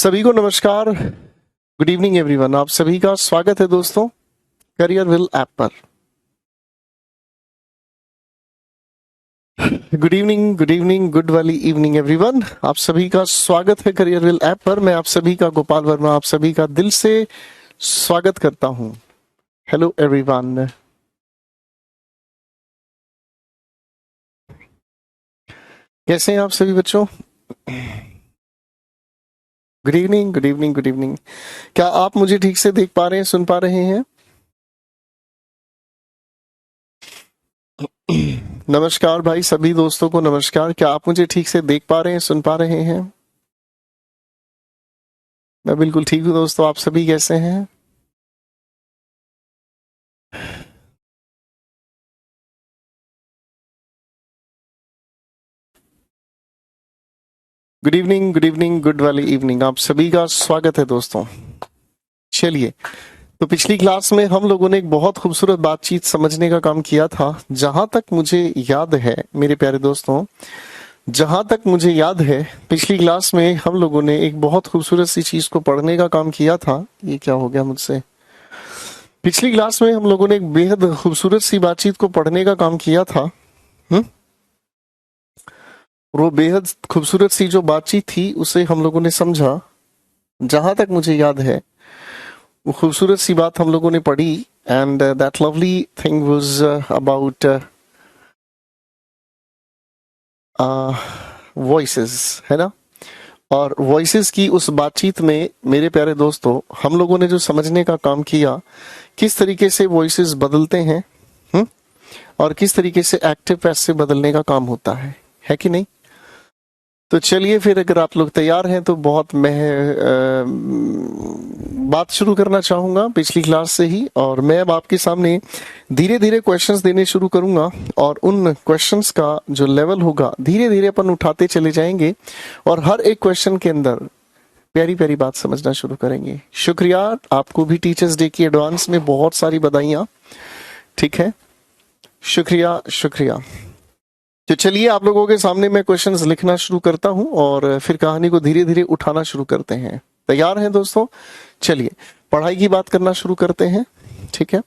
सभी को नमस्कार। Good evening everyone. आप सभी का स्वागत है दोस्तों करियर विल ऐप पर। गुड इवनिंग गुड वाली इवनिंग एवरीवन। आप सभी का स्वागत है करियर विल ऐप पर। मैं आप सभी का गोपाल वर्मा आप सभी का दिल से स्वागत करता हूं। Hello everyone. कैसे हैं आप सभी बच्चों? Good evening. क्या आप मुझे ठीक से देख पा रहे हैं, सुन पा रहे हैं? नमस्कार भाई, सभी दोस्तों को नमस्कार। क्या आप मुझे ठीक से देख पा रहे हैं, सुन पा रहे हैं? मैं बिल्कुल ठीक हूँ दोस्तों। आप सभी कैसे हैं? गुड इवनिंग गुड वाली इवनिंग। आप सभी का स्वागत है दोस्तों। चलिए, तो पिछली क्लास में हम लोगों ने एक बहुत खूबसूरत बातचीत समझने का काम किया था। जहां तक मुझे याद है मेरे प्यारे दोस्तों, जहां तक मुझे याद है पिछली क्लास में हम लोगों ने एक बहुत खूबसूरत सी चीज को पढ़ने का काम किया था। ये क्या हो गया मुझसे? पिछली क्लास में हम लोगों ने एक बेहद खूबसूरत सी बातचीत को पढ़ने का काम किया था। हम्म और वो बेहद खूबसूरत सी जो बातचीत थी उसे हम लोगों ने समझा। जहां तक मुझे याद है वो खूबसूरत सी बात हम लोगों ने पढ़ी। And that lovely thing was about voices, है ना? और वॉइसेस की उस बातचीत में मेरे प्यारे दोस्तों हम लोगों ने जो समझने का काम किया, किस तरीके से वॉइसेस बदलते हैं। हम्म और किस तरीके से एक्टिव पैसिव बदलने का काम होता है कि नहीं? तो चलिए फिर, अगर आप लोग तैयार हैं तो बहुत मैं बात शुरू करना चाहूंगा पिछली क्लास से ही। और मैं अब आपके सामने धीरे धीरे क्वेश्चंस देने शुरू करूंगा और उन क्वेश्चंस का जो लेवल होगा धीरे धीरे अपन उठाते चले जाएंगे और हर एक क्वेश्चन के अंदर प्यारी प्यारी बात समझना शुरू करेंगे। शुक्रिया। आपको भी टीचर्स डे की एडवांस में बहुत सारी बधाइयां। ठीक है, शुक्रिया शुक्रिया। तो चलिए, आप लोगों के सामने मैं क्वेश्चंस लिखना शुरू करता हूं और फिर कहानी को धीरे धीरे उठाना शुरू करते हैं। तैयार हैं दोस्तों? चलिए, पढ़ाई की बात करना शुरू करते हैं। ठीक है।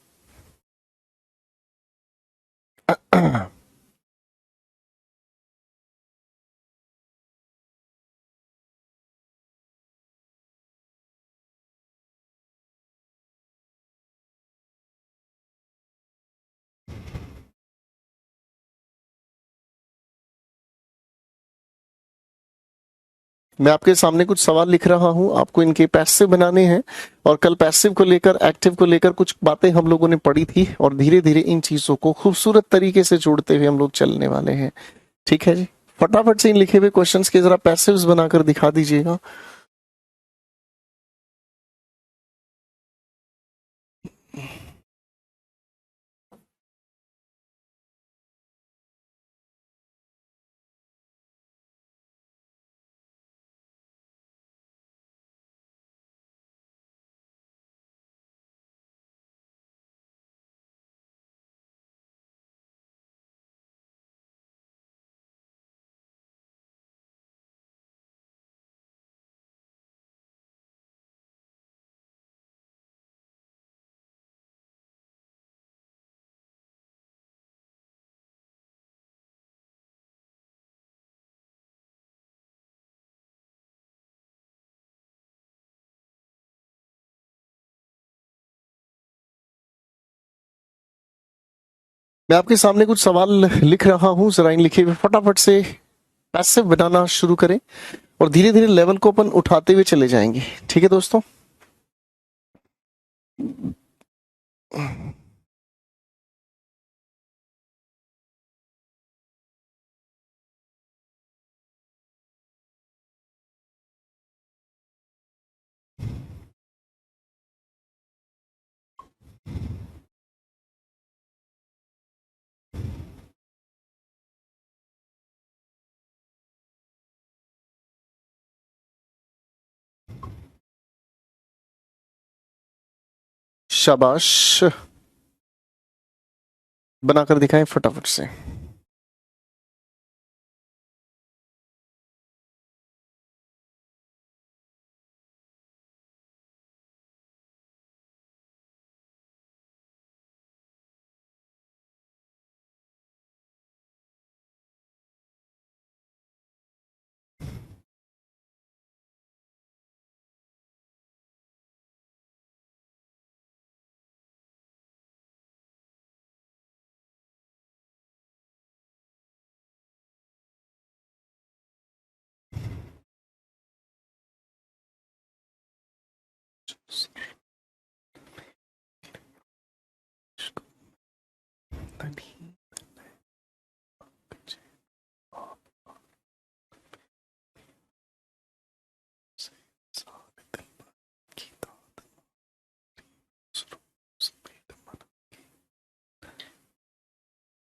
मैं आपके सामने कुछ सवाल लिख रहा हूं, आपको इनके पैसिव बनाने हैं। और कल पैसिव को लेकर, एक्टिव को लेकर कुछ बातें हम लोगों ने पढ़ी थी और धीरे धीरे इन चीजों को खूबसूरत तरीके से जोड़ते हुए हम लोग चलने वाले हैं। ठीक है जी। फटाफट से इन लिखे हुए क्वेश्चंस के जरा पैसिव्स बनाकर दिखा दीजिएगा। मैं आपके सामने कुछ सवाल लिख रहा हूं, जरा इन लिखे हुए फटाफट से पैसिव बनाना शुरू करें और धीरे धीरे लेवल को अपन उठाते हुए चले जाएंगे। ठीक है दोस्तों? शाबाश, बनाकर दिखाएं फटाफट से।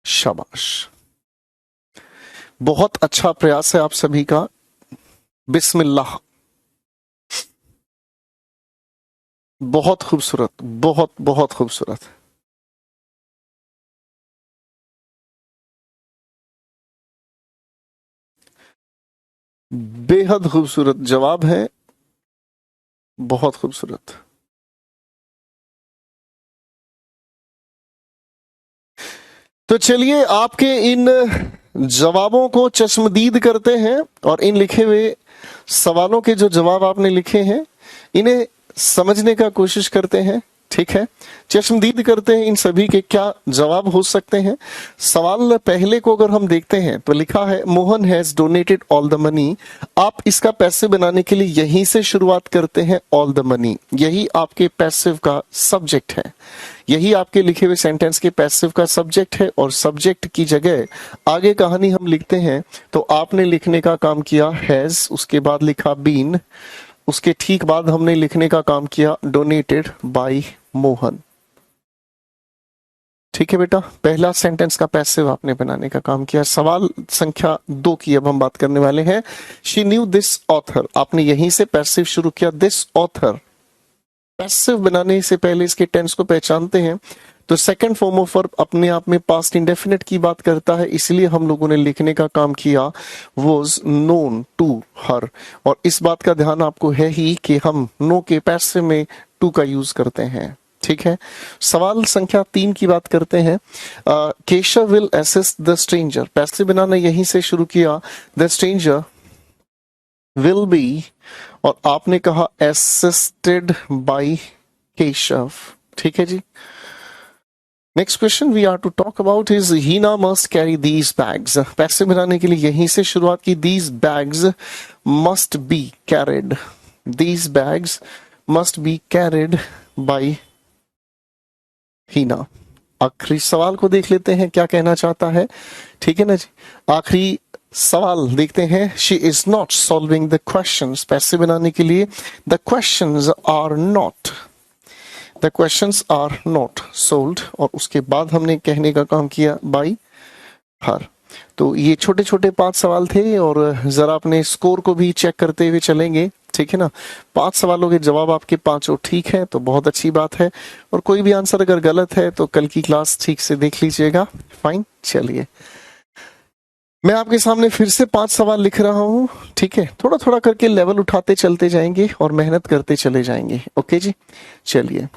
शाबाश, बहुत अच्छा प्रयास है आप सभी का। बिस्मिल्लाह, बहुत खूबसूरत, बहुत बहुत खूबसूरत। बेहद खूबसूरत जवाब है, बहुत खूबसूरत। तो चलिए आपके इन जवाबों को चश्मदीद करते हैं और इन लिखे हुए सवालों के जो जवाब आपने लिखे हैं इन्हें समझने का कोशिश करते हैं। ठीक है, चश्मदीद करते हैं इन सभी के क्या जवाब हो सकते हैं। सवाल पहले को अगर हम देखते हैं तो लिखा है Mohan has donated all the money. आप इसका पैसे बनाने के लिए यहीं से शुरुआत करते हैं, ऑल द मनी, यही आपके पैसिव का सब्जेक्ट है, यही आपके लिखे हुए सेंटेंस के पैसिव का सब्जेक्ट है। और सब्जेक्ट की जगह आगे कहानी हम लिखते हैं तो आपने लिखने का काम किया हैज, उसके बाद लिखा बीन, उसके ठीक बाद हमने लिखने का काम किया डोनेटेड बाय मोहन। ठीक है बेटा, पहला सेंटेंस का पैसिव आपने बनाने का काम किया। सवाल संख्या 2 की अब हम बात करने वाले हैं। शी न्यू दिस ऑथर, आपने यहीं से पैसिव शुरू किया, दिस ऑथर। पैसिव बनाने से पहले इसके टेंस को पहचानते हैं तो सेकंड फॉर्म ऑफ वर्ब अपने आप में पास्ट इंडेफिनिट की बात करता है, इसलिए हम लोगों ने लिखने का काम किया वाज नोन टू हर। और इस बात का ध्यान आपको है ही कि हम नो के पैसिव में टू का यूज करते हैं। ठीक है, सवाल संख्या 3 की बात करते हैं। Keshav will assist the stranger, passive बनाना यहीं से शुरू किया, द स्ट्रेंजर विल बी, और आपने कहा असिस्टेड बाय केशव। ठीक है जी। Next question we are to talk about is Heena must carry these bags. पैसे बनाने के लिए यहीं से शुरुआत की, these bags must be carried, these bags must be carried by Heena. आखिरी सवाल को देख लेते हैं क्या कहना चाहता है। ठीक है ना जी, आखिरी सवाल देखते हैं। She is not solving the questions, पैसे बनाने के लिए the questions are not, the questions are not solved, और उसके बाद हमने कहने का काम किया बाय हर। तो ये छोटे छोटे 5 सवाल थे और जरा अपने स्कोर को भी चेक करते हुए चलेंगे। ठीक है ना, 5 सवालों के जवाब आपके 5 ठीक है तो बहुत अच्छी बात है, और कोई भी आंसर अगर गलत है तो कल की क्लास ठीक से देख लीजिएगा। फाइन, चलिए मैं आपके सामने फिर से 5 सवाल लिख रहा हूं। ठीक है, थोड़ा थोड़ा करके लेवल उठाते चलते जाएंगे और मेहनत करते चले जाएंगे। ओके जी, चलिए।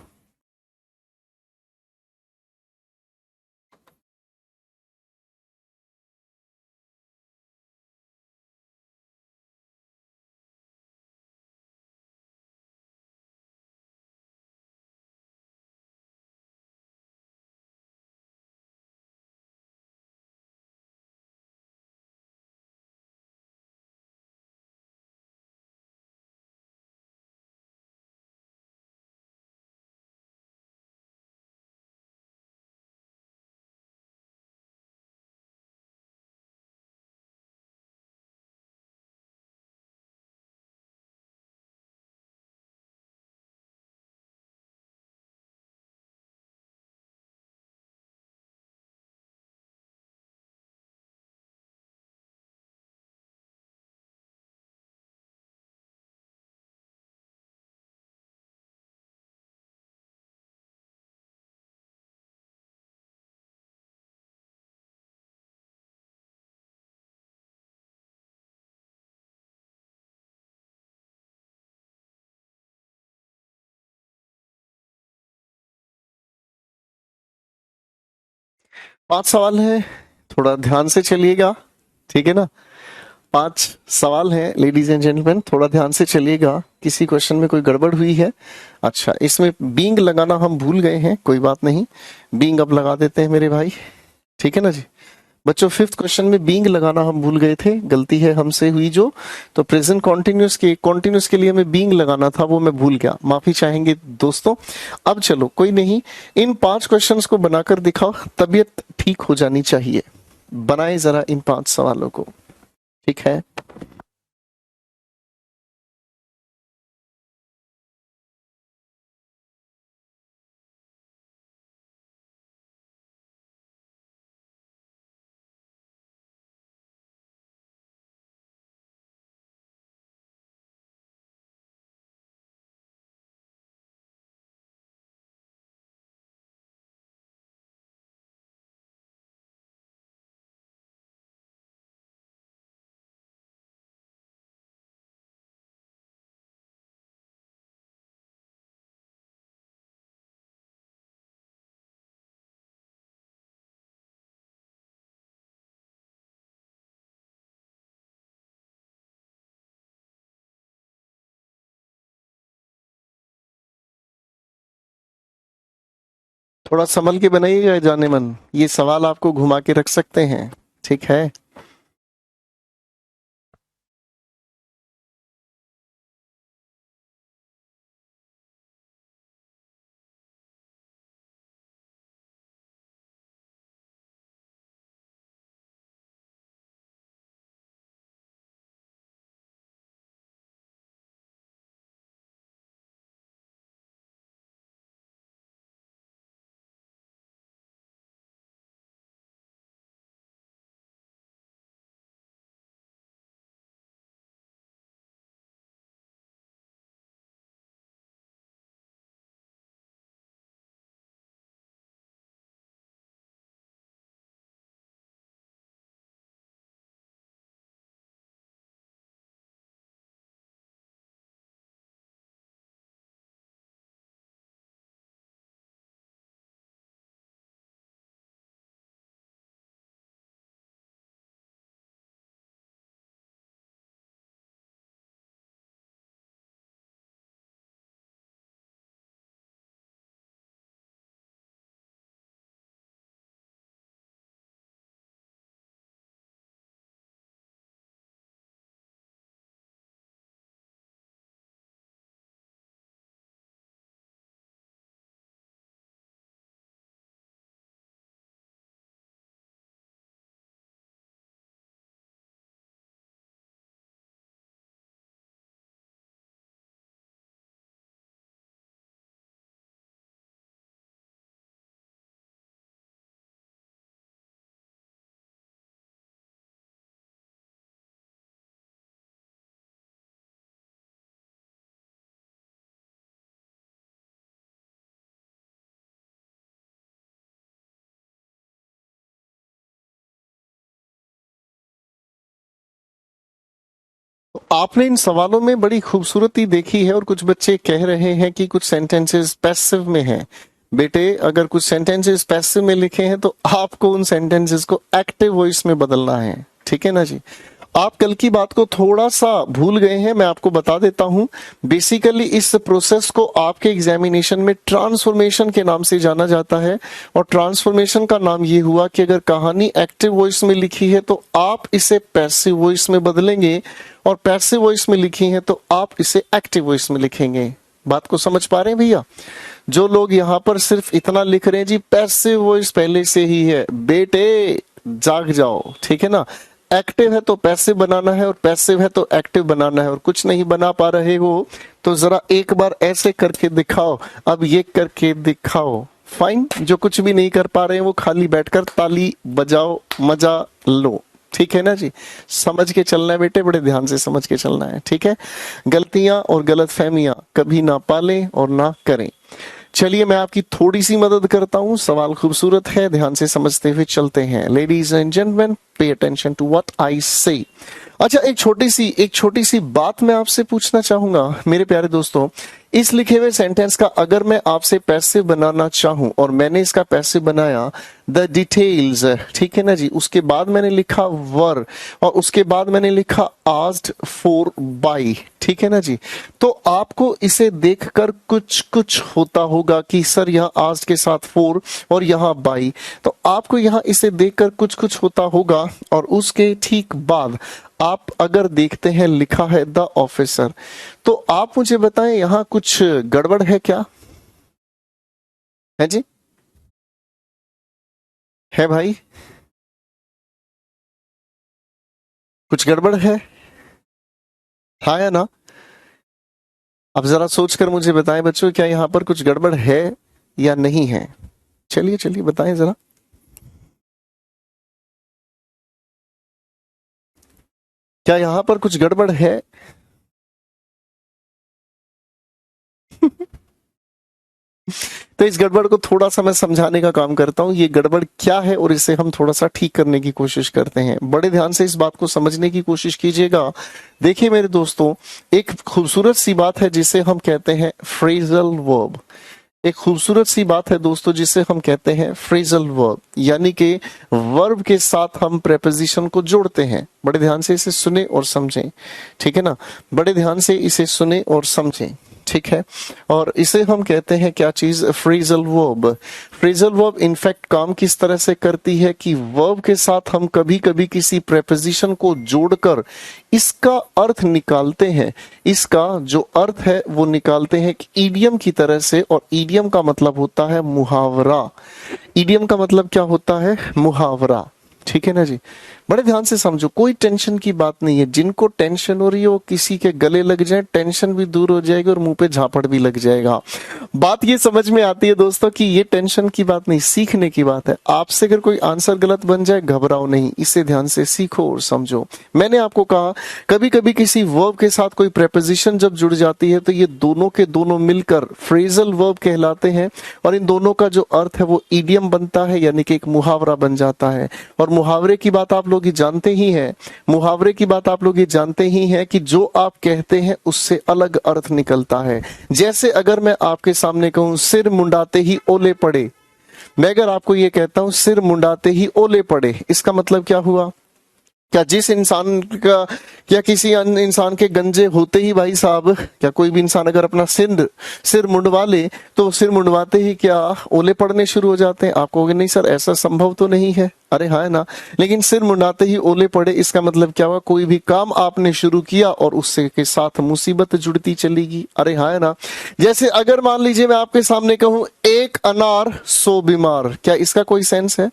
पांच सवाल हैं, थोड़ा ध्यान से चलिएगा। ठीक है ना, 5 सवाल हैं लेडीज एंड जेंटलमैन, थोड़ा ध्यान से चलिएगा, किसी क्वेश्चन में कोई गड़बड़ हुई है। अच्छा, इसमें बीइंग लगाना हम भूल गए हैं, कोई बात नहीं, बीइंग अब लगा देते हैं मेरे भाई। ठीक है ना जी, बच्चों फिफ्थ क्वेश्चन में बीइंग लगाना हम भूल गए थे, गलती है हमसे हुई जो। तो प्रेजेंट कॉन्टिन्यूस के लिए हमें बीइंग लगाना था, वो मैं भूल गया, माफी चाहेंगे दोस्तों। अब चलो कोई नहीं, इन 5 क्वेश्चंस को बनाकर दिखाओ, तबीयत ठीक हो जानी चाहिए। बनाए जरा इन 5 सवालों को, ठीक है। थोड़ा संभल के बनाइएगा जाने मन, ये सवाल आपको घुमा के रख सकते हैं, ठीक है। आपने इन सवालों में बड़ी खूबसूरती देखी है, और कुछ बच्चे कह रहे हैं कि कुछ सेंटेंसेस पैसिव में हैं। बेटे अगर कुछ सेंटेंसेस पैसिव में लिखे हैं तो आपको उन सेंटेंसेस को एक्टिव वॉइस में बदलना है, ठीक है ना जी। आप कल की बात को थोड़ा सा भूल गए हैं, मैं आपको बता देता हूं। बेसिकली इस प्रोसेस को आपके एग्जामिनेशन में ट्रांसफॉर्मेशन के नाम से जाना जाता है, और ट्रांसफॉर्मेशन का नाम ये हुआ कि अगर कहानी एक्टिव वॉइस में लिखी है तो आप इसे पैसिव वॉइस में बदलेंगे, और पैसिव वॉइस में लिखी है तो आप इसे एक्टिव वॉइस में लिखेंगे। बात को समझ पा रहे हैं भैया? जो लोग यहाँ पर सिर्फ इतना लिख रहे हैं जी पैसिव वॉइस पहले से ही है, बेटे जाग जाओ, ठीक है ना। एक्टिव है तो पैसिव बनाना है, और पैसिव है तो एक्टिव बनाना है, और कुछ नहीं बना पा रहे हो तो जरा एक बार ऐसे करके दिखाओ, अब ये करके दिखाओ। फाइन, जो कुछ भी नहीं कर पा रहे हैं वो खाली बैठकर ताली बजाओ, मजा लो, ठीक है ना जी। समझ के चलना है बेटे, बड़े ध्यान से समझ के चलना है, ठीक है। गलतियां और गलत फहमियां कभी ना पालें और ना करें। चलिए मैं आपकी थोड़ी सी मदद करता हूं, सवाल खूबसूरत है, ध्यान से समझते हुए चलते हैं। Ladies and gentleman, pay attention to what I say. अच्छा, एक छोटी सी बात मैं आपसे पूछना चाहूंगा मेरे प्यारे दोस्तों। इस लिखे हुए सेंटेंस का अगर मैं आपसे पैसिव बनाना चाहूं और मैंने इसका पैसिव बनाया द डिटेल्स, ठीक है ना जी, उसके बाद मैंने लिखा वर और उसके बाद मैंने लिखा आस्क्ड फॉर बाय, ठीक है ना जी, तो आपको इसे देखकर कुछ कुछ होता होगा कि सर यहाँ आस्क्ड के साथ फॉर और यहाँ बाय, तो आपको यहाँ इसे देखकर कुछ कुछ होता होगा। और उसके ठीक बाद आप अगर देखते हैं लिखा है द ऑफिसर, तो आप मुझे बताएं यहां कुछ गड़बड़ है क्या? है जी, है भाई, कुछ गड़बड़ है? हाँ या ना? अब जरा सोचकर मुझे बताएं बच्चों, क्या यहां पर कुछ गड़बड़ है या नहीं है? चलिए चलिए बताएं जरा। क्या यहां पर कुछ गड़बड़ है? तो इस गड़बड़ को थोड़ा सा मैं समझाने का काम करता हूं, ये गड़बड़ क्या है और इसे हम थोड़ा सा ठीक करने की कोशिश करते हैं। बड़े ध्यान से इस बात को समझने की कोशिश कीजिएगा। देखिए मेरे दोस्तों, एक खूबसूरत सी बात है जिसे हम कहते हैं फ्रेजल वर्ब। एक खूबसूरत सी बात है दोस्तों जिसे हम कहते हैं फ्रेजल वर्ब, यानी कि वर्ब के साथ हम प्रेपोजिशन को जोड़ते हैं। बड़े ध्यान से इसे सुने और समझें, ठीक है ना, बड़े ध्यान से इसे सुने और समझें, ठीक है। और इसे हम कहते हैं क्या चीज? Phrasal verb. Phrasal verb in fact काम किस तरह से करती है कि वर्ब के साथ हम कभी कभी किसी प्रेपोजिशन को जोड़कर इसका अर्थ निकालते हैं। इसका जो अर्थ है वो निकालते हैं ईडियम की तरह से, और ईडियम का मतलब होता है मुहावरा। ईडियम का मतलब क्या होता है? मुहावरा, ठीक है ना जी। बड़े ध्यान से समझो, कोई टेंशन की बात नहीं है। जिनको टेंशन हो रही है वो किसी के गले लग जाए, टेंशन भी दूर हो जाएगी और मुंह पे झापड़ भी लग जाएगा। बात ये समझ में आती है दोस्तों कि ये टेंशन की बात नहीं, सीखने की बात है। आपसे अगर कोई आंसर गलत बन जाए, घबराओ नहीं, इसे ध्यान से सीखो और समझो। मैंने आपको कहा कभी कभी किसी वर्ब के साथ कोई प्रेपोजिशन जब जुड़ जाती है तो ये दोनों के दोनों मिलकर फ्रेजल वर्ब कहलाते हैं, और इन दोनों का जो अर्थ है वो ईडियम बनता है, यानी कि एक मुहावरा बन जाता है। और मुहावरे की बात आप लोग ये जानते ही हैं, मुहावरे की बात आप लोग ये जानते ही हैं कि जो आप कहते हैं उससे अलग अर्थ निकलता है। जैसे अगर मैं आपके सामने कहूं सिर मुंडाते ही ओले पड़े, मैं अगर आपको ये कहता हूं सिर मुंडाते ही ओले पड़े, इसका मतलब क्या हुआ? क्या जिस इंसान का, क्या किसी अन्य इंसान के गंजे होते ही भाई साहब, क्या कोई भी इंसान अगर अपना सिर मुंडवा ले तो सिर मुंडवाते ही क्या ओले पड़ने शुरू हो जाते हैं? आप कहोगे नहीं सर ऐसा संभव तो नहीं है। अरे हाँ है ना, लेकिन सिर मुंडाते ही ओले पड़े इसका मतलब क्या हुआ? कोई भी काम आपने शुरू किया और उससे के साथ मुसीबत जुड़ती चलेगी। अरे हाँ है ना। जैसे अगर मान लीजिए मैं आपके सामने कहूं एक अनार 100 बीमार, क्या इसका कोई सेंस है?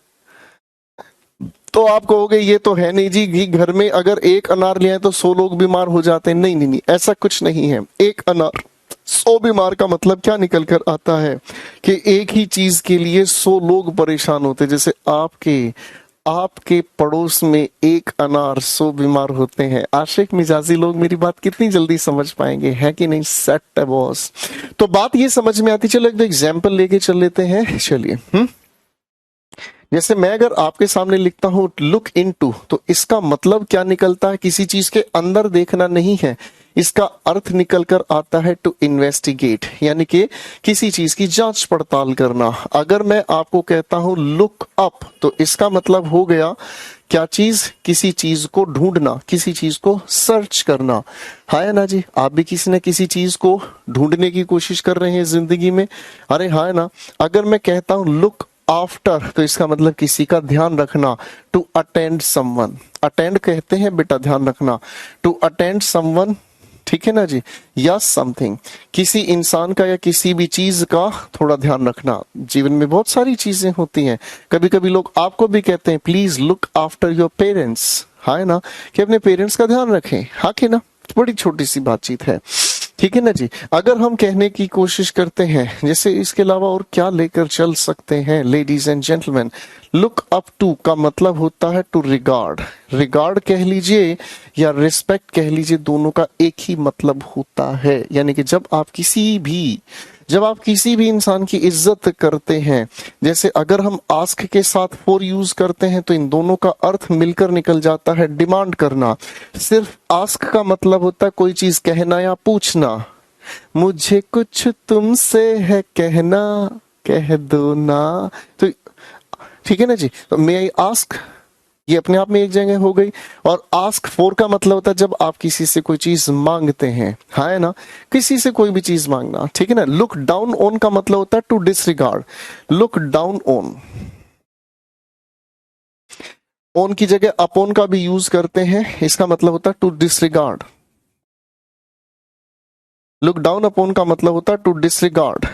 तो आप कहोगे ये तो है नहीं जी कि घर में अगर एक अनार ले आए तो 100 लोग बीमार हो जाते हैं। नहीं नहीं नहीं, ऐसा कुछ नहीं है। एक अनार 100 बीमार का मतलब क्या निकल कर आता है कि एक ही चीज के लिए 100 लोग परेशान होते। जैसे आपके पड़ोस में एक अनार 100 बीमार होते हैं। आशिक मिजाजी लोग मेरी बात कितनी जल्दी समझ पाएंगे, है कि नहीं? सेट है बॉस। तो बात ये समझ में आती। चलो एक एग्जाम्पल लेके चल लेते हैं, चलिए। जैसे मैं अगर आपके सामने लिखता हूं लुक इनटू, तो इसका मतलब क्या निकलता है? किसी चीज के अंदर देखना नहीं है, इसका अर्थ निकल कर आता है टू इन्वेस्टिगेट, यानी कि किसी चीज की जांच पड़ताल करना। अगर मैं आपको कहता हूं लुक अप, तो इसका मतलब हो गया क्या चीज? किसी चीज को ढूंढना, किसी चीज को सर्च करना। हाँ ना जी, आप भी किसी न किसी चीज को ढूंढने की कोशिश कर रहे हैं जिंदगी में। अरे हाँ ना। अगर मैं कहता हूं लुक आफ्टर, तो इसका मतलब किसी का ध्यान रखना, टू अटेंड समवन। अटेंड कहते हैं बेटा ध्यान रखना, टू अटेंड समवन, ठीक है ना जी, या समथिंग, किसी इंसान का या किसी भी चीज का थोड़ा ध्यान रखना। जीवन में बहुत सारी चीजें होती हैं। कभी कभी लोग आपको भी कहते हैं please look after your parents, हाँ ना, कि अपने पेरेंट्स का ध्यान रखें, हाँ कि ना। बड़ी छोटी सी बातचीत है, ठीक है ना जी। अगर हम कहने की कोशिश करते हैं, जैसे इसके अलावा और क्या लेकर चल सकते हैं ladies and gentleman, look up to का मतलब होता है टू रिगार्ड। रिगार्ड कह लीजिए या रिस्पेक्ट कह लीजिए, दोनों का एक ही मतलब होता है। यानी कि जब आप किसी भी इंसान की इज्जत करते हैं, जैसे अगर हम आस्क के साथ फॉर यूज करते हैं तो इन दोनों का अर्थ मिलकर निकल जाता है डिमांड करना। सिर्फ आस्क का मतलब होता है कोई चीज कहना या पूछना, मुझे कुछ तुमसे है कहना, कह दो ना। तो ठीक है ना जी। तो मे आई आस्क, ये अपने आप में एक जगह हो गई। और आस्क फॉर का मतलब होता है जब आप किसी से कोई चीज मांगते हैं, हाँ है ना, किसी से कोई भी चीज मांगना, ठीक है ना। लुक डाउन ऑन का मतलब होता है to disregard. Look down on, on की जगह अपॉन का भी यूज करते हैं, इसका मतलब होता है to disregard. Look down upon का मतलब होता है टू डिसरिगार्ड,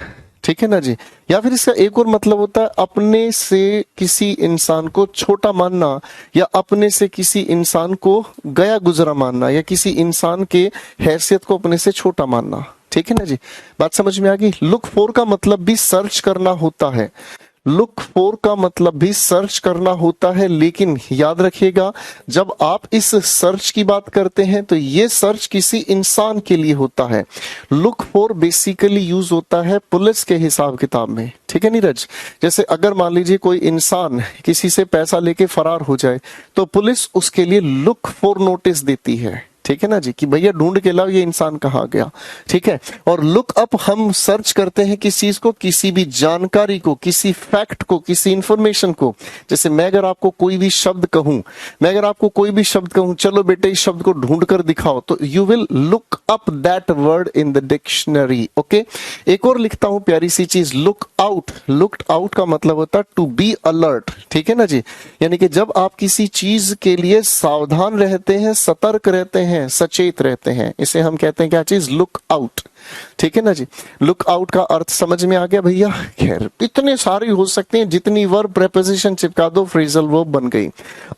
ठीक है ना जी। या फिर इसका एक और मतलब होता है अपने से किसी इंसान को छोटा मानना, या अपने से किसी इंसान को गया गुजरा मानना, या किसी इंसान के हैसियत को अपने से छोटा मानना, ठीक है ना जी। बात समझ में आ गई। लुक फॉर का मतलब भी सर्च करना होता है। लुक फॉर का मतलब भी सर्च करना होता है, लेकिन याद रखिएगा जब आप इस सर्च की बात करते हैं तो ये सर्च किसी इंसान के लिए होता है। लुक फॉर बेसिकली यूज होता है पुलिस के हिसाब किताब में, ठीक है नीरज। जैसे अगर मान लीजिए कोई इंसान किसी से पैसा लेके फरार हो जाए तो पुलिस उसके लिए लुक फॉर नोटिस देती है, ठीक है ना जी, कि भैया ढूंढ के लाओ ये इंसान कहाँ गया, ठीक है। और लुक अप हम सर्च करते हैं किस चीज को, किसी भी जानकारी को, किसी फैक्ट को, किसी इंफॉर्मेशन को। जैसे मैं अगर आपको कोई भी शब्द कहूं, मैं अगर आपको कोई भी शब्द कहूं, चलो बेटे इस शब्द को ढूंढ कर दिखाओ, तो you will look up that word in the dictionary, okay. एक और लिखता हूं प्यारी सी चीज, लुक आउट। लुक आउट का मतलब होता है टू बी अलर्ट, ठीक है ना जी। यानी कि जब आप किसी चीज के लिए सावधान रहते हैं, सतर्क रहते हैं, सचेत रहते हैं, इसे हम कहते हैं क्या चीज, लुक आउट, ठीक है ना जी। लुक आउट का अर्थ समझ में आ गया भैया। खैर इतने सारे हो सकते हैं, जितनी वर्ब प्रेपोजिशन चिपका दो फ्रेजल वर्ब बन गई।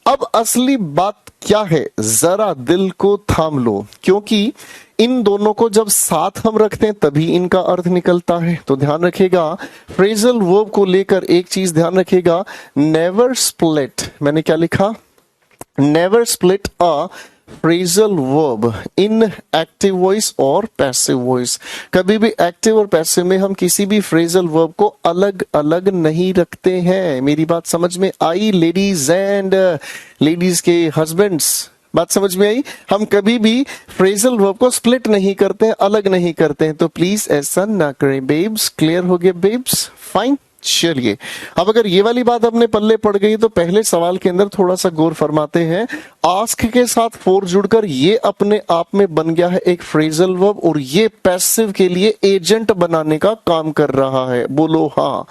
अब असली बात क्या है, जरा दिल को थाम लो, क्योंकि इन दोनों को जब साथ हम रखते हैं तभी इनका अर्थ निकलता है। तो ध्यान रखिएगा, फ्रेजल वर्ब को लेकर एक चीज ध्यान रखिएगा, नेवर स्प्लिट। मैंने क्या लिखा, never split a phrasal verb in active voice और पैसिव वॉइस। कभी भी एक्टिव और पैसिव में हम किसी भी फ्रेजल वर्ब को अलग अलग नहीं रखते हैं। मेरी बात समझ में आई लेडीज एंड लेडीज के हस्बैंड्स, बात समझ में आई। हम कभी भी फ्रेजल वर्ब को स्प्लिट नहीं करते हैं, अलग नहीं करते हैं, तो प्लीज ऐसा ना करें बेब्स। क्लियर हो गया बेब्स, फाइन। चलिए अब अगर ये वाली बात अपने पल्ले पड़ गई तो पहले सवाल के अंदर थोड़ा सा गौर फरमाते हैं। आस्क के साथ फोर जुड़कर ये अपने आप में बन गया है एक फ्रेजल वर्ब, और ये पैसिव के लिए एजेंट बनाने का काम कर रहा है। बोलो हाँ।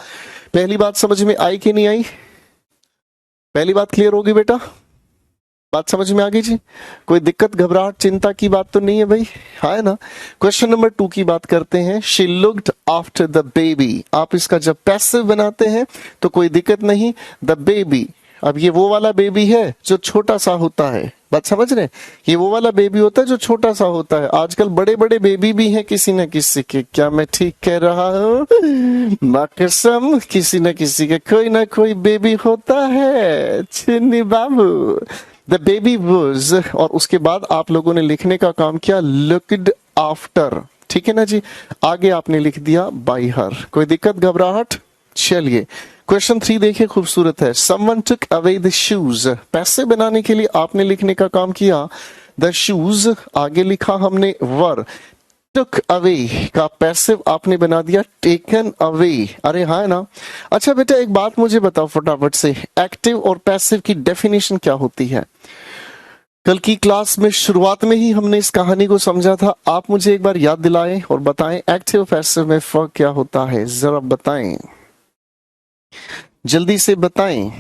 पहली बात समझ में आई कि नहीं आई, पहली बात क्लियर होगी बेटा, बात समझ में आ गई जी। कोई दिक्कत घबराहट चिंता की बात तो नहीं है भाई, हाँ है ना। क्वेश्चन नंबर 2 की बात करते हैं। She looked after the baby. आप इसका जब पैसिव बनाते हैं तो कोई दिक्कत नहीं, द बेबी। अब ये वो वाला बेबी है जो छोटा सा होता है, बात समझ रहे हैं, ये वो वाला बेबी होता है जो छोटा सा होता है। आजकल बड़े बड़े बेबी भी हैं किसी न किसी के, क्या मैं ठीक कह रहा हूँ, माँ कसम किसी न किसी के कोई ना कोई बेबी होता है चिन्नी बाबू। द बेबी वॉज, और उसके बाद आप लोगों ने लिखने का काम किया लुक्ड आफ्टर, ठीक है ना जी। आगे आपने लिख दिया बाई हर, कोई दिक्कत घबराहट। चलिए क्वेश्चन 3 देखिए, खूबसूरत है। Someone took away the shoes. पैसे बनाने के लिए आपने लिखने का काम किया द शूज, आगे लिखा हमने वर। टुक अवे का पैसिव आपने बना दिया टेकन अवे। अरे हाँ है ना। अच्छा बेटा एक बात मुझे बताओ फटाफट से, एक्टिव और पैसिव की डेफिनेशन क्या होती है। कल की क्लास में शुरुआत में ही हमने इस कहानी को समझा था, आप मुझे एक बार याद दिलाएं और बताएं एक्टिव पैसिव में फर्क क्या होता है, जरा बताएं, जल्दी से बताएं।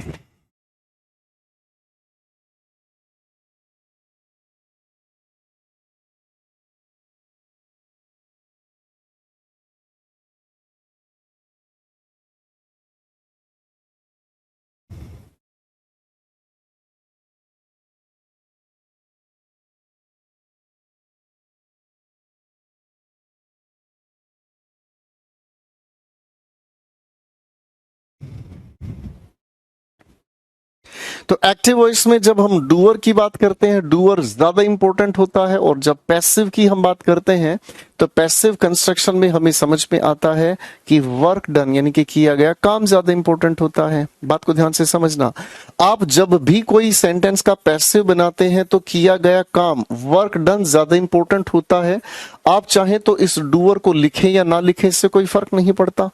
तो एक्टिव वॉइस में जब हम डूअर की बात करते हैं, डूअर ज्यादा इंपॉर्टेंट होता है, और जब पैसिव की हम बात करते हैं तो पैसिव कंस्ट्रक्शन में हमें समझ में आता है कि वर्क डन यानी कि किया गया काम ज्यादा इंपॉर्टेंट होता है। बात को ध्यान से समझना, आप जब भी कोई सेंटेंस का पैसिव बनाते हैं तो किया गया काम वर्क डन ज्यादा इंपॉर्टेंट होता है। आप चाहे तो इस डूअर को लिखें या ना लिखें, इससे कोई फर्क नहीं पड़ता।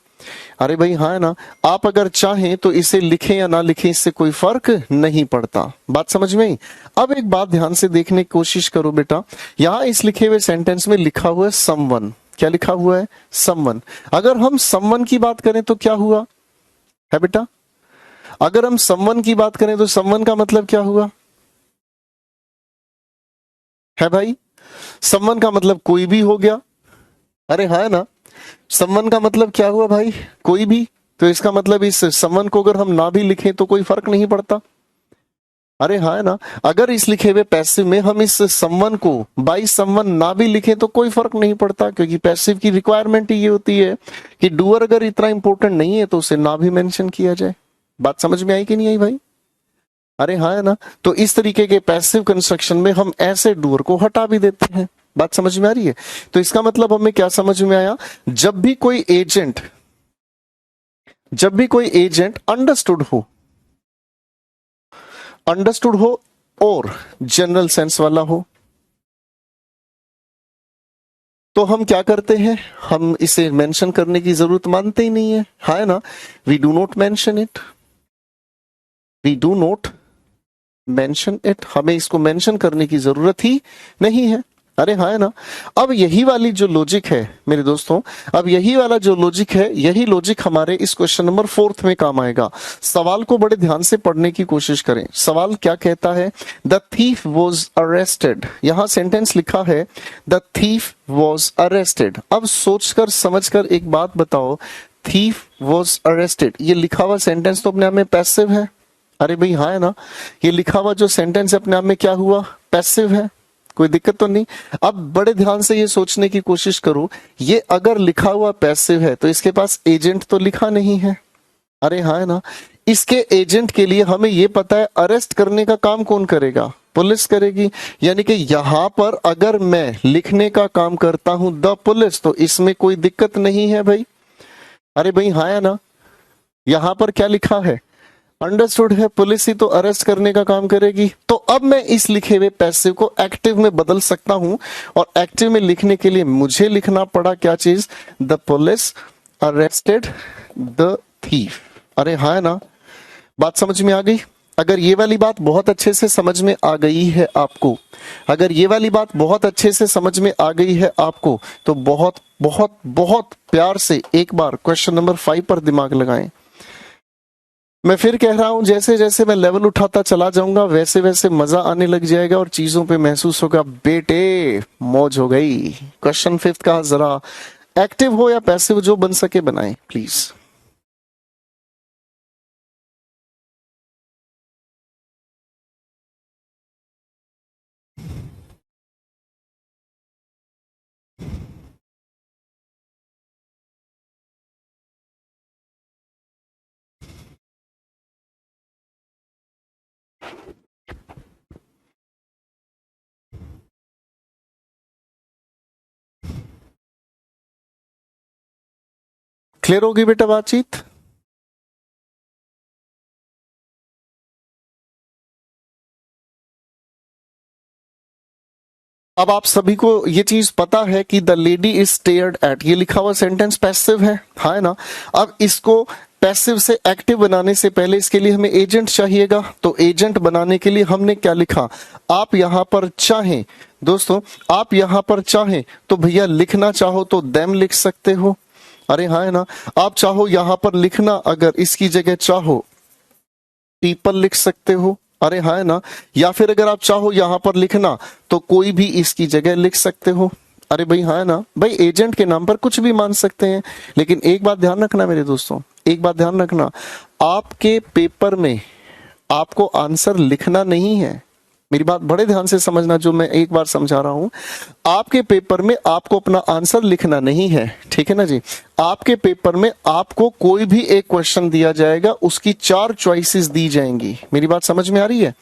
अरे भाई हाँ है ना, आप अगर चाहें तो इसे लिखें या ना लिखें, इससे कोई फर्क नहीं पड़ता। बात समझ में आई? अब एक बात ध्यान से देखने की कोशिश करो बेटा, यहां इस लिखे हुए सेंटेंस में लिखा हुआ है समवन। क्या लिखा हुआ है? समवन। अगर हम समवन की बात करें तो क्या हुआ है बेटा? अगर हम समवन की बात करें तो समवन का मतलब क्या हुआ है भाई? समवन का मतलब कोई भी हो गया। अरे हाँ है ना, समवन का मतलब क्या हुआ भाई? कोई भी। तो इसका मतलब इस समवन को अगर हम ना भी लिखें तो कोई फर्क नहीं पड़ता। अरे हाँ है ना, अगर इस लिखे हुए पैसिव में हम इस समवन को बाई समवन ना भी लिखें तो कोई फर्क नहीं पड़ता, क्योंकि पैसिव की रिक्वायरमेंट ही ये होती है कि डूअर अगर इतना इंपॉर्टेंट नहीं है तो उसे ना भी मेंशन किया जाए। बात समझ में आई कि नहीं आई भाई? अरे हाँ है ना, तो इस तरीके के पैसिव कंस्ट्रक्शन में हम ऐसे डूअर को हटा भी देते हैं। बात समझ में आ रही है? तो इसका मतलब हमें क्या समझ में आया, जब भी कोई एजेंट अंडरस्टूड हो और जनरल सेंस वाला हो तो हम क्या करते हैं, हम इसे मेंशन करने की जरूरत मानते ही नहीं है। है ना, we do not mention it, हमें इसको मेंशन करने की जरूरत ही नहीं है। अरे हाँ है ना, अब यही वाली जो लॉजिक है मेरे दोस्तों, अब यही वाला जो लॉजिक है, यही लॉजिक हमारे इस क्वेश्चन नंबर 4 में काम आएगा। सवाल को बड़े ध्यान से पढ़ने की कोशिश करें। सवाल क्या कहता है? The thief was arrested. यहां सेंटेंस लिखा है द थीफ वॉज अरेस्टेड। अब सोचकर समझकर एक बात बताओ, थीफ वॉज अरेस्टेड ये लिखा हुआ सेंटेंस तो अपने आप में पैसिव है। अरे भाई हाँ है ना, ये लिखा हुआ जो सेंटेंस अपने आप में क्या हुआ? पैसिव है। कोई दिक्कत तो नहीं। अब बड़े ध्यान से ये सोचने की कोशिश करो, ये अगर लिखा हुआ पैसिव है तो इसके पास एजेंट तो लिखा नहीं है। अरे हाँ है ना, इसके एजेंट के लिए हमें ये पता है अरेस्ट करने का काम कौन करेगा? पुलिस करेगी। यानी कि यहां पर अगर मैं लिखने का काम करता हूं द पुलिस, तो इसमें कोई दिक्कत नहीं है भाई। अरे भाई हाँ है ना, यहां पर क्या लिखा है? अंडरस्टूड है, पुलिस ही तो अरेस्ट करने का काम करेगी। तो अब मैं इस लिखे हुए पैसिव को एक्टिव में बदल सकता हूं, और एक्टिव में लिखने के लिए मुझे लिखना पड़ा क्या चीज? The police arrested the thief. अरे हाँ है ना, बात समझ में आ गई? अगर ये वाली बात बहुत अच्छे से समझ में आ गई है आपको, अगर ये वाली बात बहुत अच्छे से समझ में आ गई है आपको, तो बहुत बहुत बहुत प्यार से एक बार क्वेश्चन नंबर 5 पर दिमाग लगाएं। मैं फिर कह रहा हूं, जैसे जैसे मैं लेवल उठाता चला जाऊंगा वैसे वैसे मजा आने लग जाएगा और चीजों पे महसूस होगा बेटे मौज हो गई। क्वेश्चन 5 का जरा एक्टिव हो या पैसिव, जो बन सके बनाएं प्लीज। क्लियर होगी बेटा बातचीत? अब आप सभी को ये चीज पता है कि the lady is stared at, ये लिखा हुआ सेंटेंस पैसिव है। हाँ है ना, अब इसको पैसिव से एक्टिव बनाने से पहले इसके लिए हमें एजेंट चाहिएगा। तो एजेंट बनाने के लिए हमने क्या लिखा? आप यहां पर चाहें दोस्तों, आप यहां पर चाहें तो भैया लिखना चाहो तो देम लिख सकते हो। अरे हाँ है ना, आप चाहो यहां पर लिखना, अगर इसकी जगह चाहो पीपल लिख सकते हो। अरे हाँ है ना, या फिर अगर आप चाहो यहां पर लिखना तो कोई भी इसकी जगह लिख सकते हो। अरे भाई हाँ है ना, भाई एजेंट के नाम पर कुछ भी मान सकते हैं। लेकिन एक बात ध्यान रखना मेरे दोस्तों, एक बात ध्यान रखना, आपके पेपर में आपको आंसर लिखना नहीं है। मेरी बात बड़े ध्यान से समझना, जो मैं एक बार समझा रहा हूं। आपके पेपर में आपको अपना आंसर लिखना नहीं है, ठीक है ना जी। आपके पेपर में आपको कोई भी एक क्वेश्चन दिया जाएगा, उसकी 4 चॉइसेस दी जाएंगी। मेरी बात समझ में आ रही है?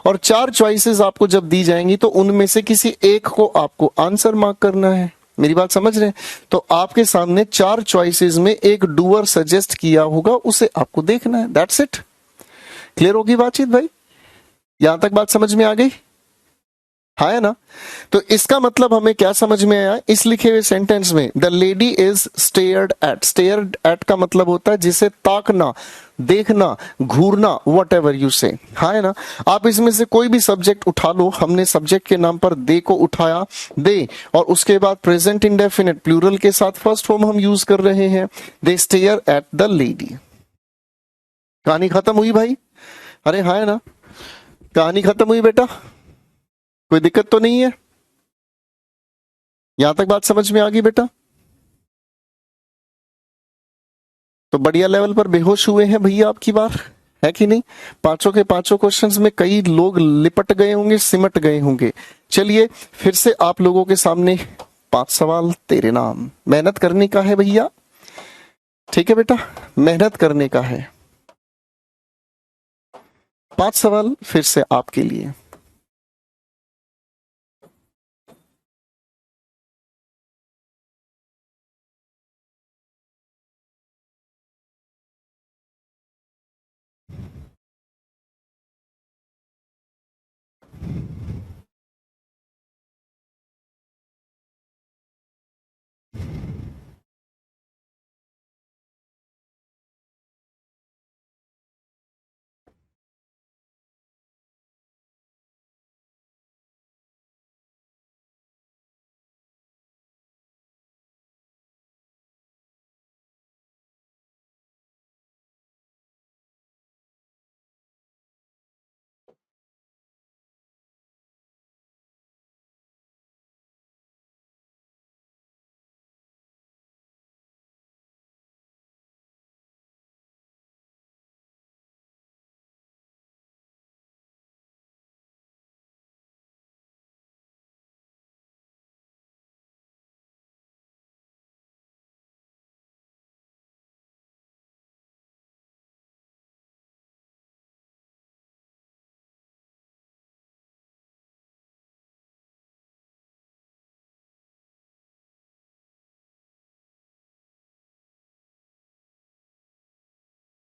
और 4 चॉइसेस आपको जब दी जाएंगी तो उनमें से किसी एक को आपको आंसर मार्क करना है। मेरी बात समझ रहे हैं? तो आपके सामने 4 चॉइसेस में एक डूअर सजेस्ट किया होगा, उसे आपको देखना है। That's it. क्लियर होगी बातचीत भाई? यहां तक बात समझ में आ गई? हाँ है ना? तो इसका मतलब हमें क्या समझ में आया इस लिखे हुए सेंटेंस में? The lady is stared at. Stared at का मतलब होता है जिसे ताकना, देखना, घूरना, वट एवर यू से। हाँ है ना? आप इसमें से कोई भी सब्जेक्ट उठा लो, हमने सब्जेक्ट के नाम पर दे को उठाया, दे, और उसके बाद प्रेजेंट इंडेफिनिट प्लूरल के साथ फर्स्ट फॉर्म हम यूज कर रहे हैं, दे स्टेयर एट द लेडी। कहानी खत्म हुई भाई? अरे हाँ है ना? कहानी खत्म हुई बेटा? कोई दिक्कत तो नहीं है? यहां तक बात समझ में आ गई बेटा? तो बढ़िया लेवल पर बेहोश हुए हैं भैया आपकी बार, है कि नहीं? पांचों के पांचों क्वेश्चंस में कई लोग लिपट गए होंगे, सिमट गए होंगे। चलिए फिर से आप लोगों के सामने 5 सवाल तेरे नाम। मेहनत करने का है भैया, ठीक है बेटा, मेहनत करने का है। 5 सवाल फिर से आपके लिए।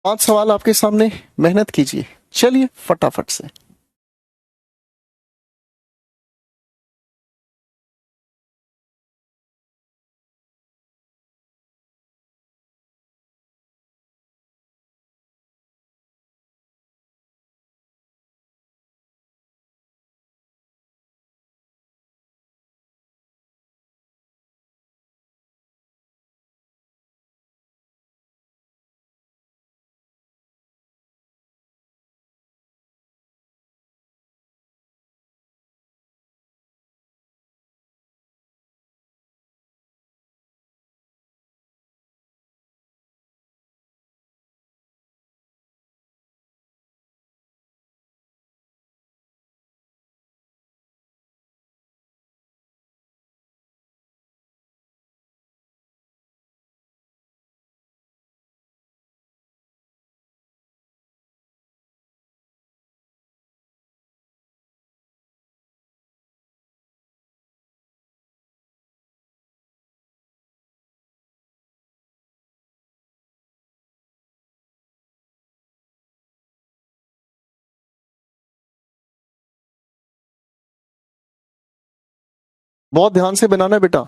पांच सवाल आपके सामने, मेहनत कीजिए। चलिए फटाफट से। बहुत ध्यान से बनाना बेटा।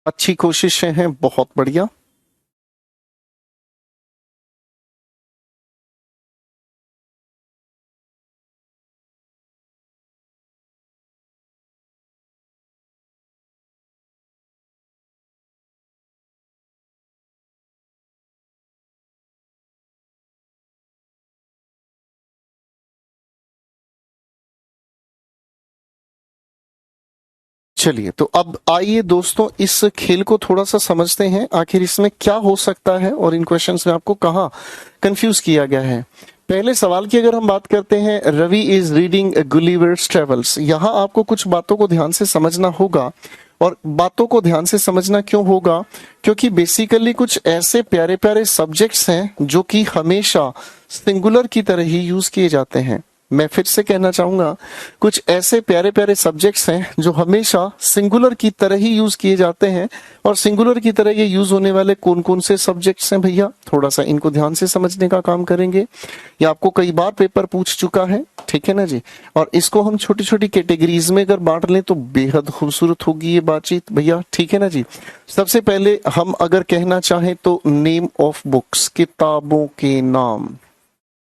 अच्छी कोशिशें हैं, बहुत बढ़िया। चलिए, तो अब आइए दोस्तों इस खेल को थोड़ा सा समझते हैं, आखिर इसमें क्या हो सकता है और इन क्वेश्चंस में आपको कहाँ कंफ्यूज किया गया है। पहले सवाल की अगर हम बात करते हैं, Ravi is reading Gulliver's Travels, यहाँ आपको कुछ बातों को ध्यान से समझना होगा। और बातों को ध्यान से समझना क्यों होगा, क्योंकि बेसिकली कुछ ऐसे प्यारे प्यारे सब्जेक्ट्स हैं जो कि हमेशा सिंगुलर की तरह ही यूज किए जाते हैं। मैं फिर से कहना चाहूंगा, कुछ ऐसे प्यारे प्यारे सब्जेक्ट्स हैं जो हमेशा सिंगुलर की तरह ही यूज किए जाते हैं। और सिंगुलर की तरह ये यूज होने वाले कौन कौन से सब्जेक्ट्स हैं भैया, थोड़ा सा इनको ध्यान से समझने का काम करेंगे। ये आपको कई बार पेपर पूछ चुका है, ठीक है ना जी। और इसको हम छोटी छोटी कैटेगरीज में अगर बांट लें तो बेहद खूबसूरत होगी ये बातचीत भैया, ठीक है ना जी। सबसे पहले हम अगर कहना चाहें तो नेम ऑफ बुक्स, किताबों के नाम,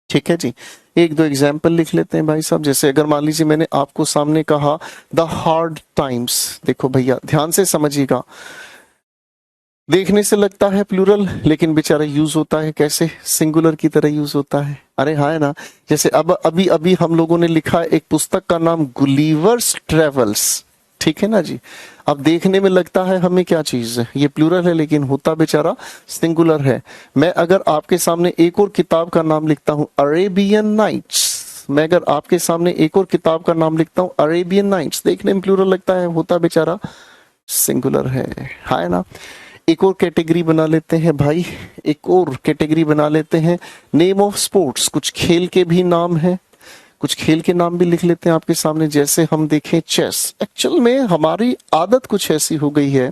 ठीक है जी। एक दो एग्जाम्पल लिख लेते हैं भाई साहब। जैसे अगर मान लीजिए मैंने आपको सामने कहा द हार्ड टाइम्स, देखो भैया ध्यान से समझिएगा, देखने से लगता है प्लूरल लेकिन बेचारा यूज होता है कैसे, सिंगुलर की तरह यूज होता है। अरे हाँ है ना। जैसे अब अभी अभी हम लोगों ने लिखा एक पुस्तक का नाम गुलिवर्स ट्रेवल्स, ठीक है ना जी। अब देखने में लगता है हमें क्या चीज है, ये प्लूरल है लेकिन होता बेचारा सिंगुलर है। मैं अगर आपके सामने एक और किताब का नाम लिखता हूं अरेबियन नाइट्स, मैं अगर आपके सामने एक और किताब का नाम लिखता हूं अरेबियन नाइट्स, देखने में प्लूरल लगता है, होता बेचारा सिंगुलर है ना। एक और कैटेगरी बना लेते हैं भाई, एक और कैटेगरी बना लेते हैं नेम ऑफ स्पोर्ट्स, कुछ खेल के भी नाम है, कुछ खेल के नाम भी लिख लेते हैं आपके सामने। जैसे हम देखें चेस, एक्चुअल में हमारी आदत कुछ ऐसी हो गई है,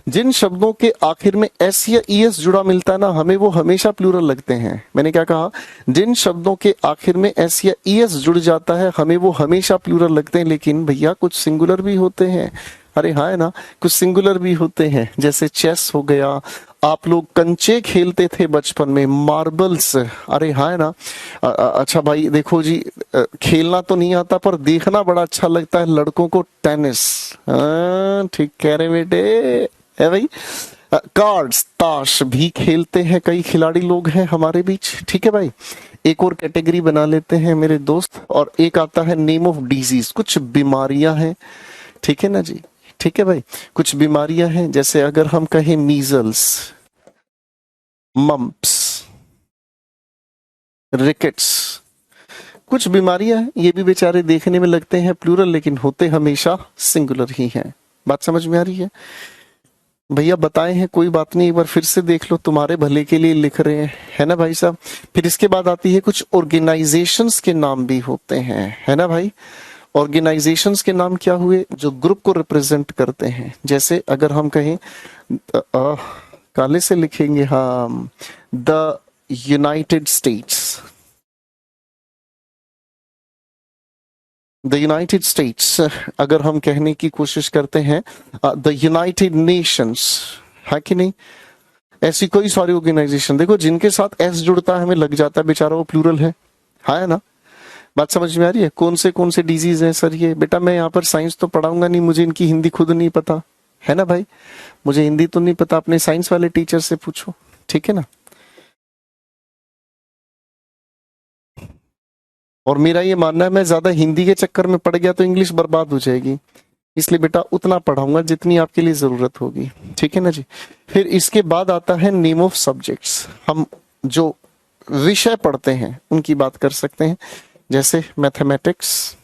जिन शब्दों के आखिर में एस या ईएस जुड़ा मिलता है ना, हमें वो हमेशा प्लूरल लगते हैं। मैंने क्या कहा, जिन शब्दों के आखिर में एस या ईएस जुड़ जाता है हमें वो हमेशा प्लूरल लगते हैं, लेकिन भैया कुछ सिंगुलर भी होते हैं। अरे हाँ है ना, कुछ सिंगुलर भी होते हैं। जैसे चेस हो गया, आप लोग कंचे खेलते थे बचपन में, मार्बल्स, अरे हाँ है ना। अच्छा भाई देखो जी, खेलना तो नहीं आता पर देखना बड़ा अच्छा लगता है लड़कों को, टेनिस, ठीक कह रहे बेटे है भाई। कार्ड्स, ताश भी खेलते हैं कई खिलाड़ी लोग हैं हमारे बीच, ठीक है भाई। एक और कैटेगरी बना लेते हैं मेरे दोस्त, और एक आता है नेम ऑफ डिजीज, कुछ बीमारियां हैं, ठीक है ना जी, ठीक है भाई। कुछ बीमारियां हैं, जैसे अगर हम कहें मीजल्स, मम्प्स, रिकेट्स, कुछ बीमारियां हैं, ये भी बेचारे देखने में लगते हैं प्लूरल लेकिन होते हमेशा सिंगुलर ही हैं। बात समझ में आ रही है भैया? बताए हैं, कोई बात नहीं, एक बार फिर से देख लो, तुम्हारे भले के लिए लिख रहे हैं, है ना भाई साहब। फिर इसके बाद आती है कुछ ऑर्गेनाइजेशंस के नाम भी होते हैं, है ना भाई। ऑर्गेनाइजेशंस के नाम क्या हुए, जो ग्रुप को रिप्रेजेंट करते हैं। जैसे अगर हम कहें काले से लिखेंगे हम, the United states, the United states. अगर हम कहने की कोशिश करते हैं द यूनाइटेड नेशंस, है कि नहीं। ऐसी कोई सारी ऑर्गेनाइजेशन देखो जिनके साथ एस जुड़ता है हमें लग जाता है बेचारा वो प्लूरल है ना। बात समझ में आ रही है? कौन से डिजीज है सर ये? बेटा मैं यहाँ पर साइंस तो पढ़ाऊंगा नहीं, मुझे इनकी हिंदी खुद नहीं पता, है ना भाई। मुझे हिंदी तो नहीं पता, अपने साइंस वाले टीचर से पूछो, ठीक है ना। और मेरा ये मानना है, मैं ज्यादा हिंदी के चक्कर में पड़ गया तो इंग्लिश बर्बाद हो जाएगी, इसलिए बेटा उतना पढ़ाऊंगा जितनी आपके लिए जरूरत होगी, ठीक है ना जी। फिर इसके बाद आता है नेम ऑफ सब्जेक्ट्स, हम जो विषय पढ़ते हैं उनकी बात कर सकते हैं। जैसे मैथमेटिक्स,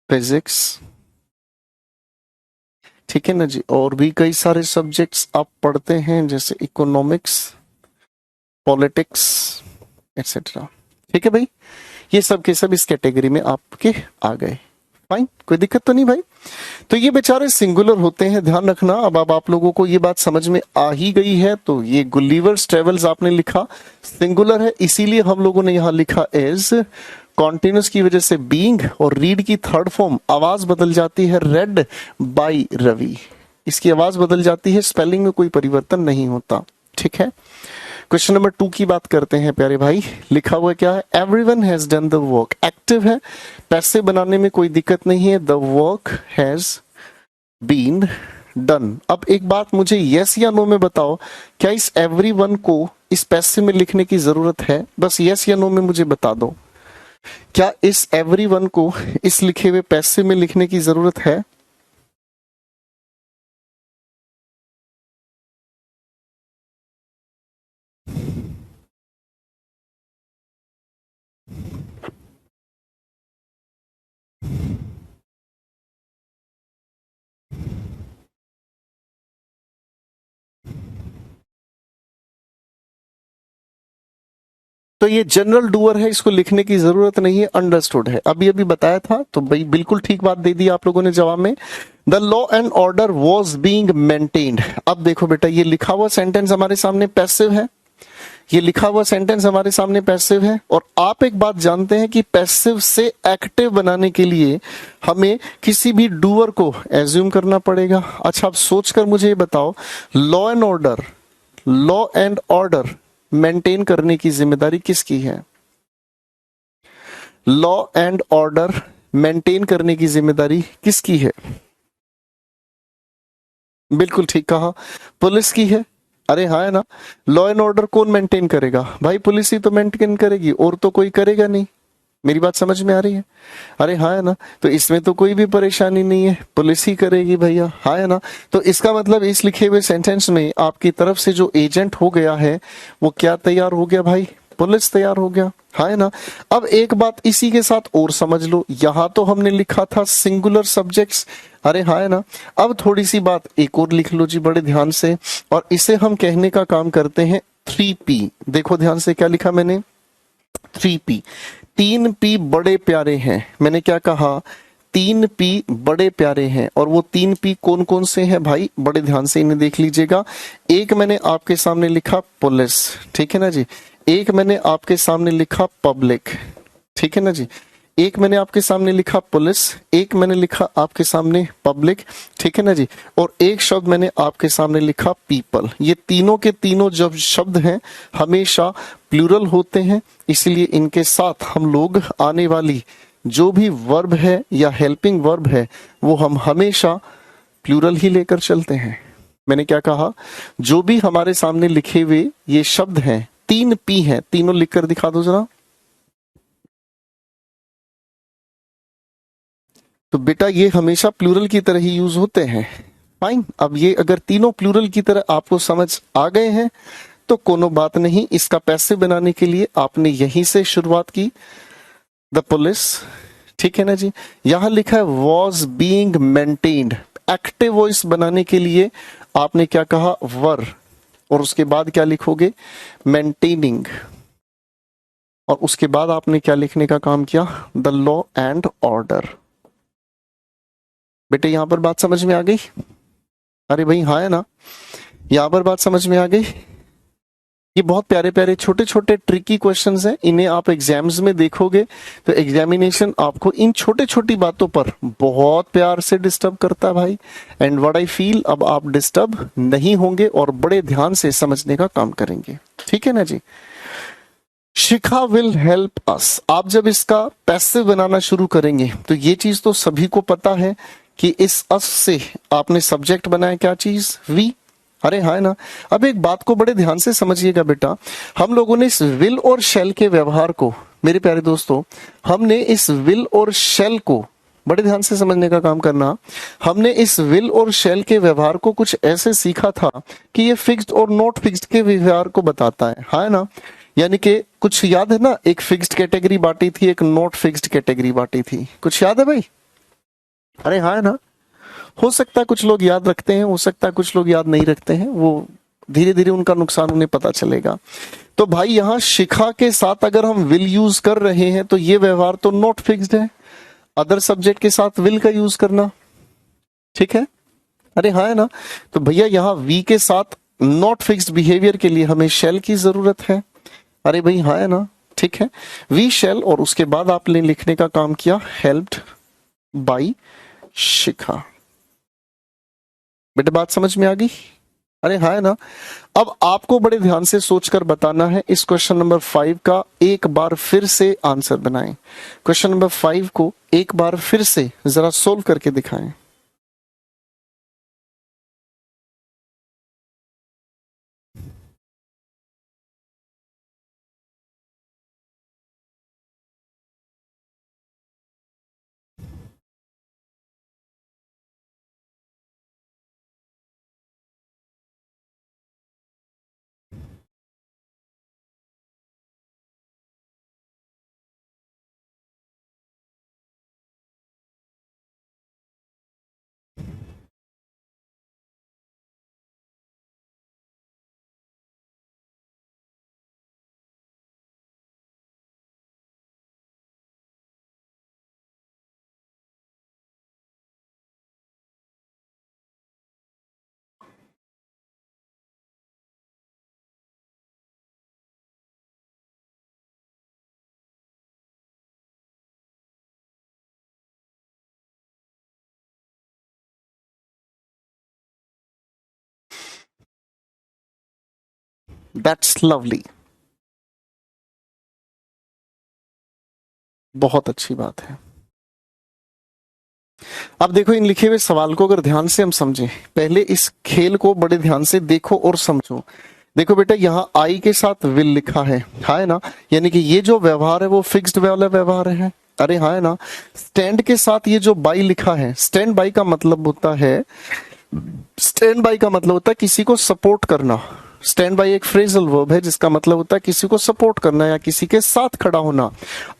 फिजिक्स, ठीक है ना जी। और भी कई सारे सब्जेक्ट्स आप पढ़ते हैं, जैसे इकोनॉमिक्स, पॉलिटिक्स, एक्सेट्रा, ठीक है भाई। ये सब के सब इस कैटेगरी में आपके आ गए, फाइन, कोई दिक्कत तो नहीं भाई। तो ये बेचारे सिंगुलर होते हैं, ध्यान रखना। अब आप लोगों को ये बात समझ में आ ही गई है। तो ये गुलिवर्स ट्रेवल्स आपने लिखा सिंगुलर है, इसीलिए हम लोगों ने यहां लिखा एज कॉन्टिन्यूस की वजह से बीइंग, और रीड की थर्ड फॉर्म आवाज बदल जाती है रेड बाई रवि। इसकी आवाज बदल जाती है, स्पेलिंग में कोई परिवर्तन नहीं होता। ठीक है, क्वेश्चन नंबर 2 की बात करते हैं प्यारे भाई। लिखा हुआ क्या है? Everyone has done the work. Active है, पैसे बनाने में कोई दिक्कत नहीं है। The work has been done. अब एक बात मुझे यस या नो में बताओ, क्या इस एवरीवन को इस पैसे में लिखने की जरूरत है? बस यस या नो में मुझे बता दो, क्या इस एवरीवन को इस लिखे हुए पैसे में लिखने की जरूरत है? तो ये जनरल डूअर है, इसको लिखने की जरूरत नहीं है, अंडरस्टूड है। अभी अभी बताया था, तो भाई बिल्कुल ठीक बात दे दी आप लोगों ने जवाब में। The law and order was being maintained. अब देखो बेटा, ये लिखा हुआ सेंटेंस हमारे सामने पैसिव है, ये लिखा हुआ सेंटेंस हमारे सामने पैसिव है। और आप एक बात जानते हैं कि पैसिव से एक्टिव बनाने के लिए हमें किसी भी डूअर को एज्यूम करना पड़ेगा। अच्छा, अब सोचकर मुझे ये बताओ, लॉ एंड ऑर्डर मेंटेन करने की जिम्मेदारी किसकी है? लॉ एंड ऑर्डर मेंटेन करने की जिम्मेदारी किसकी है? बिल्कुल ठीक कहा, पुलिस की है। अरे हाँ, है ना। लॉ एंड ऑर्डर कौन मेंटेन करेगा? भाई पुलिस ही तो मेंटेन करेगी, और तो कोई करेगा नहीं। मेरी बात समझ में आ रही है? अरे हाँ, है ना। तो इसमें तो कोई भी परेशानी नहीं है, पुलिस ही करेगी भैया, हाँ, है ना। तो इसका मतलब इस लिखे हुए सेंटेंस में आपकी तरफ से जो एजेंट हो गया है वो क्या तैयार हो गया भाई? पुलिस तैयार हो गया, हाँ, है ना। अब एक बात इसी के साथ और समझ लो, यहां तो हमने लिखा था सिंगुलर सब्जेक्ट्स, अरे हाँ, है ना। अब थोड़ी सी बात एक और लिख लो जी बड़े ध्यान से, और इसे हम कहने का काम करते हैं 3P। देखो ध्यान से, क्या लिखा मैंने? 3P। 3P बड़े प्यारे हैं। मैंने क्या कहा? 3P बड़े प्यारे हैं। और वो 3P कौन कौन से हैं भाई? बड़े ध्यान से इन्हें देख लीजिएगा। एक मैंने आपके सामने लिखा पुलिस, ठीक है ना जी। एक मैंने आपके सामने लिखा पब्लिक, ठीक है ना जी। एक मैंने आपके सामने लिखा पुलिस, एक मैंने लिखा आपके सामने पब्लिक, ठीक है ना जी। और एक शब्द मैंने आपके सामने लिखा पीपल। ये तीनों के तीनों जब शब्द हैं हमेशा प्लूरल होते हैं, इसलिए इनके साथ हम लोग आने वाली जो भी वर्ब है या हेल्पिंग वर्ब है वो हम हमेशा प्लूरल ही लेकर चलते हैं। मैंने क्या कहा? जो भी हमारे सामने लिखे हुए ये शब्द हैं, 3P हैं, तीनों लिखकर दिखा दो जरा। तो बेटा ये हमेशा प्लूरल की तरह ही यूज होते हैं। फाइन, अब ये अगर तीनों प्लूरल की तरह आपको समझ आ गए हैं तो कोनो बात नहीं। इसका पैसिव बनाने के लिए आपने यहीं से शुरुआत की, द पुलिस, ठीक है ना जी। यहां लिखा है was being maintained. Active voice बनाने के लिए आपने क्या कहा? वर, और उसके बाद क्या लिखोगे? मेंटेनिंग। और उसके बाद आपने क्या लिखने का काम किया? The law and order. बेटे यहां पर बात समझ में आ गई? अरे भाई हाँ, है ना। यहां पर बात समझ में आ गई? ये बहुत प्यारे प्यारे छोटे छोटे ट्रिकी क्वेश्चंस हैं, इन्हें आप एग्जाम्स में देखोगे तो एग्जामिनेशन आपको इन छोटे छोटी बातों पर बहुत प्यार से डिस्टर्ब करता है भाई। एंड व्हाट आई फील, अब आप डिस्टर्ब नहीं होंगे और बड़े ध्यान से समझने का काम करेंगे, ठीक है ना जी। शिखा विल हेल्प अस। आप जब इसका पैसिव बनाना शुरू करेंगे तो ये चीज तो सभी को पता है कि इस अस से आपने सब्जेक्ट बनाया, क्या चीज? वी। अरे हाँ, है ना। अब एक बात को बड़े ध्यान से समझिएगा बेटा, हम लोगों ने इस विल और शेल के व्यवहार को, मेरे प्यारे दोस्तों, हमने इस विल और शेल को बड़े ध्यान से समझने का काम करना। हमने इस विल और शेल के व्यवहार को कुछ ऐसे सीखा था कि ये फिक्स्ड और नॉट फिक्स्ड के व्यवहार को बताता है, हाँ, है ना। यानी कि कुछ याद है ना, एक फिक्स्ड कैटेगरी बांटी थी, एक नॉट फिक्स्ड कैटेगरी बांटी थी, कुछ याद है भाई? अरे हाँ, है ना। हो सकता है कुछ लोग याद रखते हैं, हो सकता है कुछ लोग याद नहीं रखते हैं, वो धीरे धीरे उनका नुकसान उन्हें पता चलेगा। तो भाई यहां शिखा के साथ अगर हम विल यूज कर रहे हैं तो ये व्यवहार तो नॉट फिक्स्ड है। अदर सब्जेक्ट के साथ विल का यूज करना, ठीक है। अरे हाँ, है ना। तो भैया यहां वी के साथ नॉट फिक्स्ड बिहेवियर के लिए हमें शेल की जरूरत है। अरे भाई हाँ, है ना। ठीक है, वी शैल और उसके बाद आपने लिखने का काम किया हेल्प्ड बाई शिखा। बेटा बात समझ में आ गई? अरे हाँ है ना। अब आपको बड़े ध्यान से सोचकर बताना है, इस क्वेश्चन नंबर 5 का एक बार फिर से आंसर बनाएं। क्वेश्चन नंबर 5 को एक बार फिर से जरा सोल्व करके दिखाएं। दैट्स लवली, बहुत अच्छी बात है। अब देखो इन लिखे हुए सवाल को अगर ध्यान से हम समझें, पहले इस खेल को बड़े ध्यान से देखो और समझो। देखो बेटा यहाँ आई के साथ विल लिखा है ना, यानी कि ये जो व्यवहार है वो फिक्स्ड वाला व्यवहार है। अरे हाँ है ना। स्टैंड के साथ ये जो बाई लिखा है, स्टैंड बाई का मतलब होता है, स्टैंड बाई का मतलब होता है किसी को सपोर्ट करना। स्टैंड बाई एक फ्रेजल वर्ब है जिसका मतलब होता है किसी को सपोर्ट करना या किसी के साथ खड़ा होना।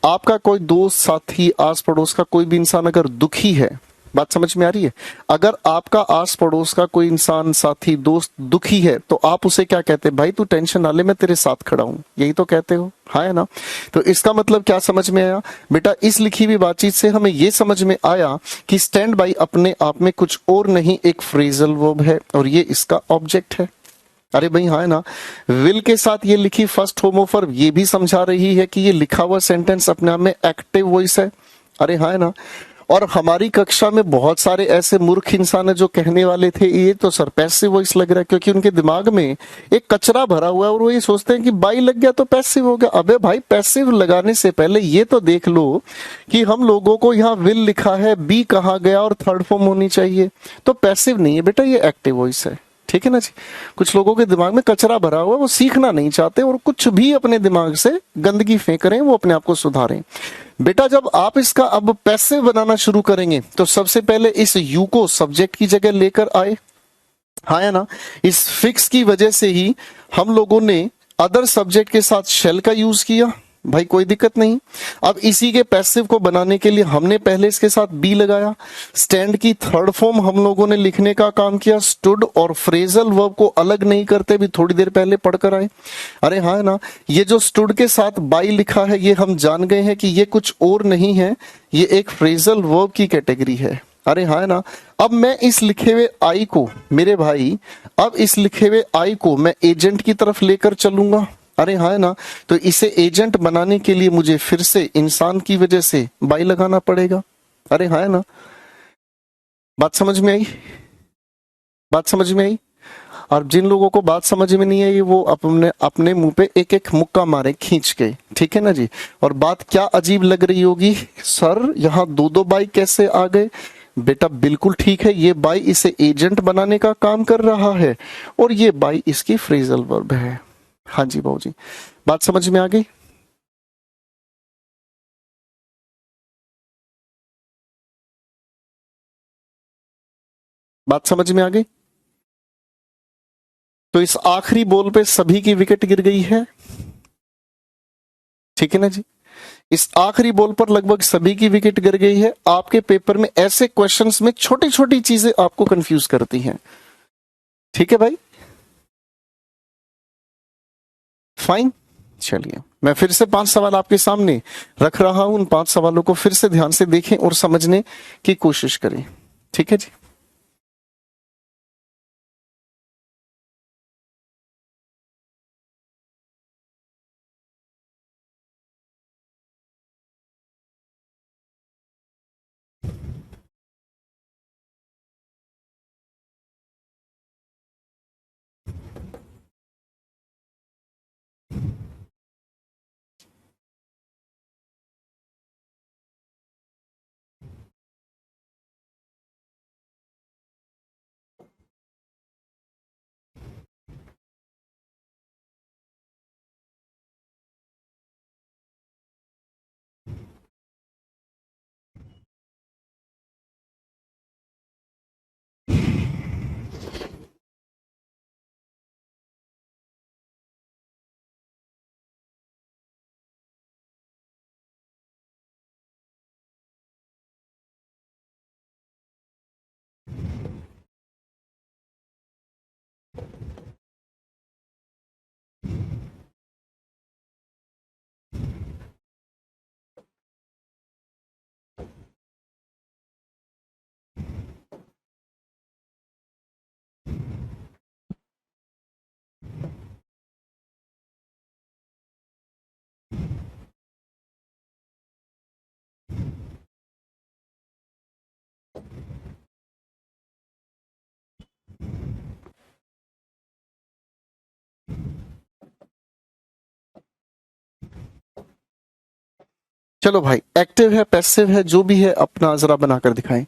आपका कोई दोस्त, साथी, आस पड़ोस का कोई भी इंसान अगर दुखी है, बात समझ में आ रही है, अगर आपका आस पड़ोस का कोई इंसान, साथी, दोस्त दुखी है तो आप उसे क्या कहते हैं? भाई तू टेंशन ना ले, मैं तेरे साथ खड़ा हूं, यही तो कहते हो, हाँ है ना। तो इसका मतलब क्या समझ में आया बेटा? इस लिखी हुई बातचीत से हमें यह समझ में आया कि स्टैंड बाई अपने आप में कुछ और नहीं, एक फ्रेजल वर्ब है और ये इसका ऑब्जेक्ट है। अरे भाई हाँ है ना। विल के साथ ये लिखी फर्स्ट होमोफर ये भी समझा रही है कि ये लिखा हुआ सेंटेंस अपने आप में एक्टिव वॉइस है। अरे हाँ है ना। और हमारी कक्षा में बहुत सारे ऐसे मूर्ख इंसान है जो कहने वाले थे ये तो सर पैसिव वॉइस लग रहा है, क्योंकि उनके दिमाग में एक कचरा भरा हुआ है और वो ये सोचते हैं कि बाई लग गया तो पैसिव हो गया। अबे भाई पैसिव लगाने से पहले ये तो देख लो कि हम लोगों को यहाँ विल लिखा है, बी कहाँ गया और थर्ड फॉर्म होनी चाहिए, तो पैसिव नहीं है बेटा, ये एक्टिव वॉइस है। ठीक है ना जी। कुछ लोगों के दिमाग में कचरा भरा हुआ है, वो सीखना नहीं चाहते और कुछ भी अपने दिमाग से गंदगी फेंक रहे हैं, वो अपने आप को सुधारें। बेटा जब आप इसका अब पैसिव बनाना शुरू करेंगे तो सबसे पहले इस यू को सब्जेक्ट की जगह लेकर आए, हाँ या ना। इस फिक्स की वजह से ही हम लोगों ने अदर सब्जेक्ट के साथ शेल का यूज किया, भाई कोई दिक्कत नहीं। अब इसी के पैसिव को बनाने के लिए हमने पहले इसके साथ बी लगाया। स्टैंड की थर्ड फॉर्म हम लोगों ने लिखने का काम किया, स्टूड और फ्रेजल वर्ब को अलग नहीं करते, भी थोड़ी देर पहले पढ़कर आए। अरे हाँ है ना। ये जो स्टूड के साथ बाई लिखा है ये हम जान गए हैं कि ये कुछ और नहीं है, ये एक फ्रेजल वर्ब की कैटेगरी है। अरे हाँ है ना। अब मैं इस लिखे हुए आई को, मेरे भाई, अब इस लिखे हुए आई को मैं एजेंट की तरफ लेकर चलूंगा। अरे हाँ है ना। तो इसे एजेंट बनाने के लिए मुझे फिर से इंसान की वजह से बाई लगाना पड़ेगा। अरे हाँ है ना। बात समझ में आई? बात समझ में आई? और जिन लोगों को बात समझ में नहीं आई वो अपने अपने मुंह पे एक एक मुक्का मारे खींच के, ठीक है ना जी। और बात क्या अजीब लग रही होगी, सर यहाँ दो दो बाई कैसे आ गए? बेटा बिल्कुल ठीक है, ये बाई इसे एजेंट बनाने का काम कर रहा है और ये बाई इसकी फ्रेजल वर्ब है। हाँ जी बाबू जी, बात समझ में आ गई? बात समझ में आ गई? तो इस आखिरी बॉल पे सभी की विकेट गिर गई है, ठीक है ना जी। इस आखिरी बॉल पर लगभग सभी की विकेट गिर गई है। आपके पेपर में ऐसे क्वेश्चंस में छोटी छोटी चीजें आपको कंफ्यूज करती हैं, ठीक है भाई। फाइन। चलिए मैं फिर से 5 सवाल आपके सामने रख रहा हूं, उन 5 सवालों को फिर से ध्यान से देखें और समझने की कोशिश करें, ठीक है जी। चलो भाई, एक्टिव है पैसिव है जो भी है अपना जरा बनाकर दिखाएं।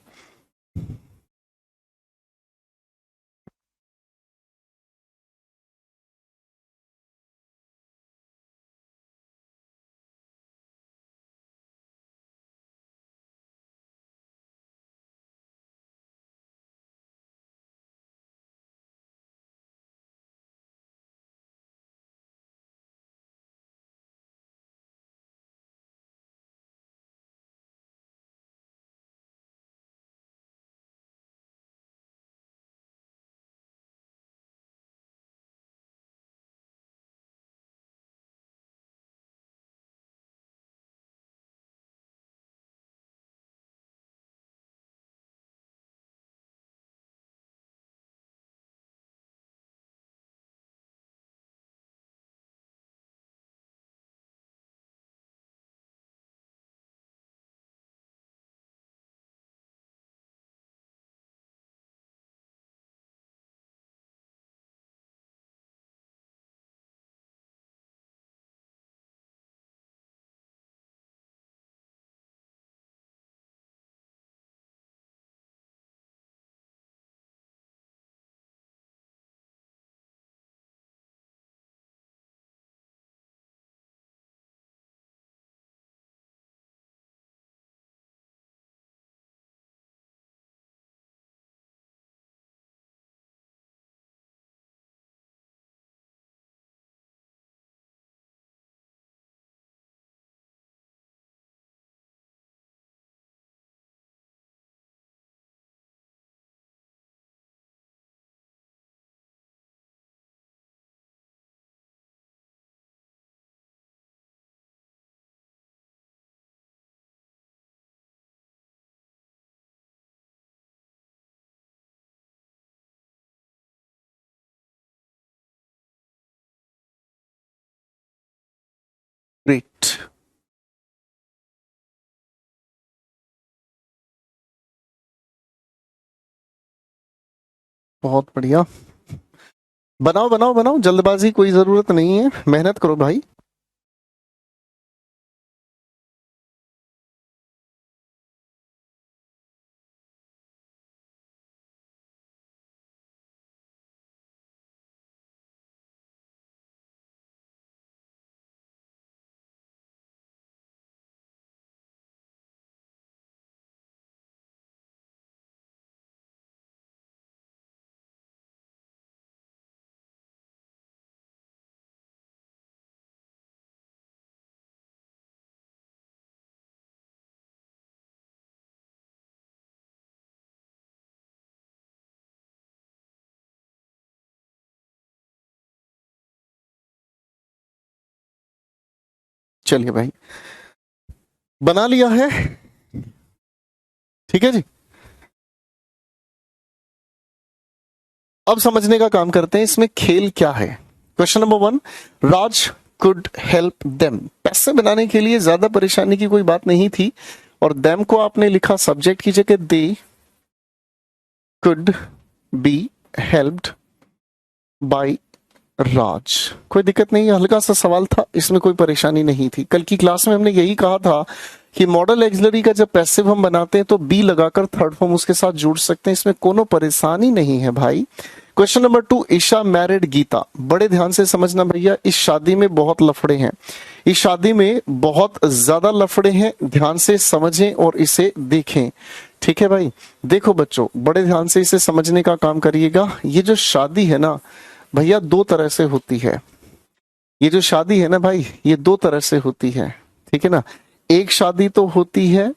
ग्रेट, बहुत बढ़िया। बनाओ बनाओ बनाओ, जल्दबाजी कोई जरूरत नहीं है, मेहनत करो भाई। चलिए भाई, बना लिया है, ठीक है जी। अब समझने का काम करते हैं इसमें खेल क्या है। Question number 1, Raj could help them. पैसे बनाने के लिए ज्यादा परेशानी की कोई बात नहीं थी, और देम को आपने लिखा सब्जेक्ट की जगह they could be helped by Raj. कोई दिक्कत नहीं है, हल्का सा सवाल था, इसमें कोई परेशानी नहीं थी। कल की क्लास में हमने यही कहा था कि मॉडल एक्सिलरी का जब पैसिव हम बनाते हैं तो बी लगाकर थर्ड फॉर्म उसके साथ जोड़ सकते हैं, इसमें कोनो परेशानी नहीं है भाई। Question number 2, Isha married Gita. बड़े ध्यान से समझना भैया, इस शादी में बहुत लफड़े हैं, इस शादी में बहुत ज्यादा लफड़े हैं, ध्यान से समझें और इसे देखें, ठीक है भाई। देखो बच्चों, बड़े ध्यान से इसे समझने का काम करिएगा। ये जो शादी है ना भैया, दो तरह से होती है। ये जो शादी है ना भाई, ये दो तरह से होती है, ठीक है ना। एक शादी तो होती है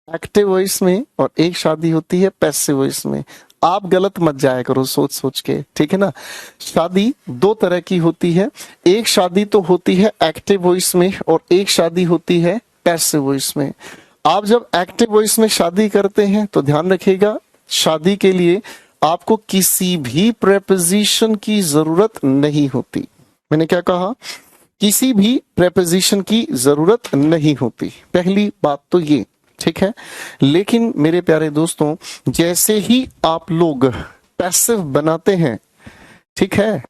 एक्टिव वॉइस में और एक शादी होती है पैसिव वॉइस में। आप गलत मत जाया करो सोच सोच के, ठीक है ना। शादी दो तरह की होती है, एक शादी तो होती है एक्टिव वॉइस में और एक शादी होती है पैसिव वॉइस में। आप जब एक्टिव वॉइस में शादी करते हैं तो ध्यान रखिएगा, शादी के लिए आपको किसी भी प्रेपोजिशन की जरूरत नहीं होती। मैंने क्या कहा, किसी भी प्रेपोजिशन की जरूरत नहीं होती, पहली बात तो ये, ठीक है। लेकिन मेरे प्यारे दोस्तों, जैसे ही आप लोग पैसिव बनाते हैं, ठीक है,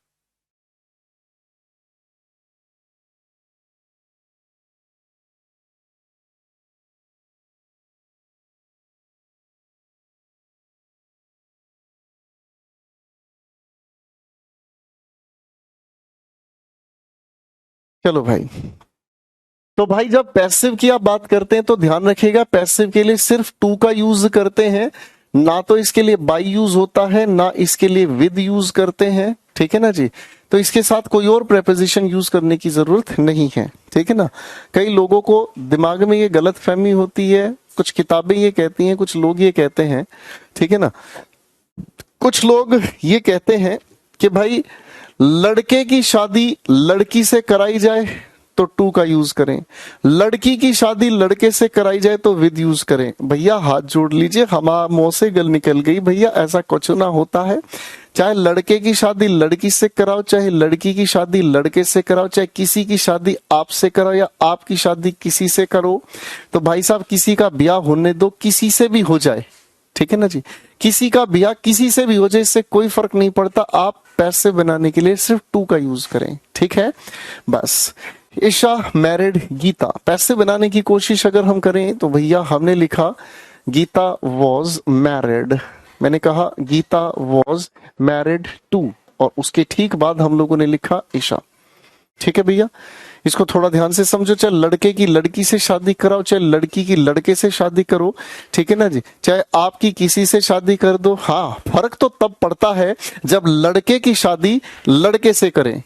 चलो भाई। तो भाई जब पैसिव की आप बात करते हैं तो ध्यान रखिएगा, पैसिव के लिए सिर्फ टू का यूज करते हैं, ना तो इसके लिए बाई यूज होता है ना इसके लिए विद यूज करते हैं, ठीक है ना जी। तो इसके साथ कोई और प्रेपोजिशन यूज करने की जरूरत नहीं है, ठीक है ना। कई लोगों को दिमाग में ये गलत फहमी होती है, कुछ किताबें ये कहती हैं, कुछ लोग ये कहते हैं, ठीक है ना। कुछ लोग ये कहते हैं कि भाई लड़के की शादी लड़की से कराई जाए तो टू का यूज करें, लड़की की शादी लड़के से कराई जाए तो विद यूज करें। भैया हाथ जोड़ लीजिए, हमारा मुंह से गल निकल गई भैया, ऐसा कुछ ना होता है। चाहे लड़के की शादी लड़की से कराओ, चाहे लड़की की शादी लड़के से कराओ, चाहे किसी की शादी आपसे कराओ या आपकी शादी किसी से करो, तो भाई साहब किसी का ब्याह होने दो, किसी से भी हो जाए, ठीक है ना जी। किसी का ब्याह किसी से भी हो जाए, इससे कोई फर्क नहीं पड़ता। आप पैसे बनाने के लिए सिर्फ टू का यूज करें, ठीक है। बस ईशा मैरिड गीता, पैसे बनाने की कोशिश अगर हम करें तो भैया हमने लिखा गीता वॉज मैरिड, मैंने कहा गीता वॉज मैरिड टू, और उसके ठीक बाद हम लोगों ने लिखा ईशा, ठीक है भैया। इसको थोड़ा ध्यान से समझो, चाहे लड़के की लड़की से शादी कराओ, चाहे लड़की की लड़के से शादी करो, ठीक है ना जी, चाहे आपकी किसी से शादी कर दो। हाँ, फर्क तो तब पड़ता है जब लड़के की शादी लड़के से करें,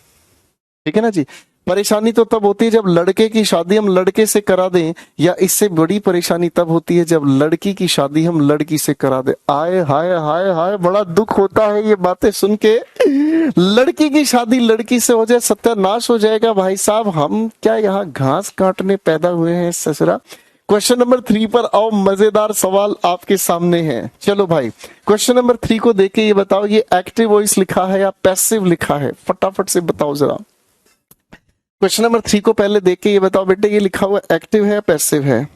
ठीक है ना जी। परेशानी तो तब होती है जब लड़के की शादी हम लड़के से करा दें, या इससे बड़ी परेशानी तब होती है जब लड़की की शादी हम लड़की से करा दें। आए हाय हाय हाय, बड़ा दुख होता है ये बातें सुन के। लड़की की शादी लड़की से हो जाए, सत्यानाश हो जाएगा भाई साहब। हम क्या यहाँ घास काटने पैदा हुए हैं ससुरा। क्वेश्चन नंबर 3 पर आओ, मजेदार सवाल आपके सामने है। चलो भाई, क्वेश्चन नंबर 3 को देख के ये बताओ, ये एक्टिव वॉइस लिखा है या पैसिव लिखा है, फटाफट से बताओ जरा। क्वेश्चन नंबर 3 को पहले देख के ये बताओ बेटे, ये लिखा हुआ एक्टिव है या पैसिव है।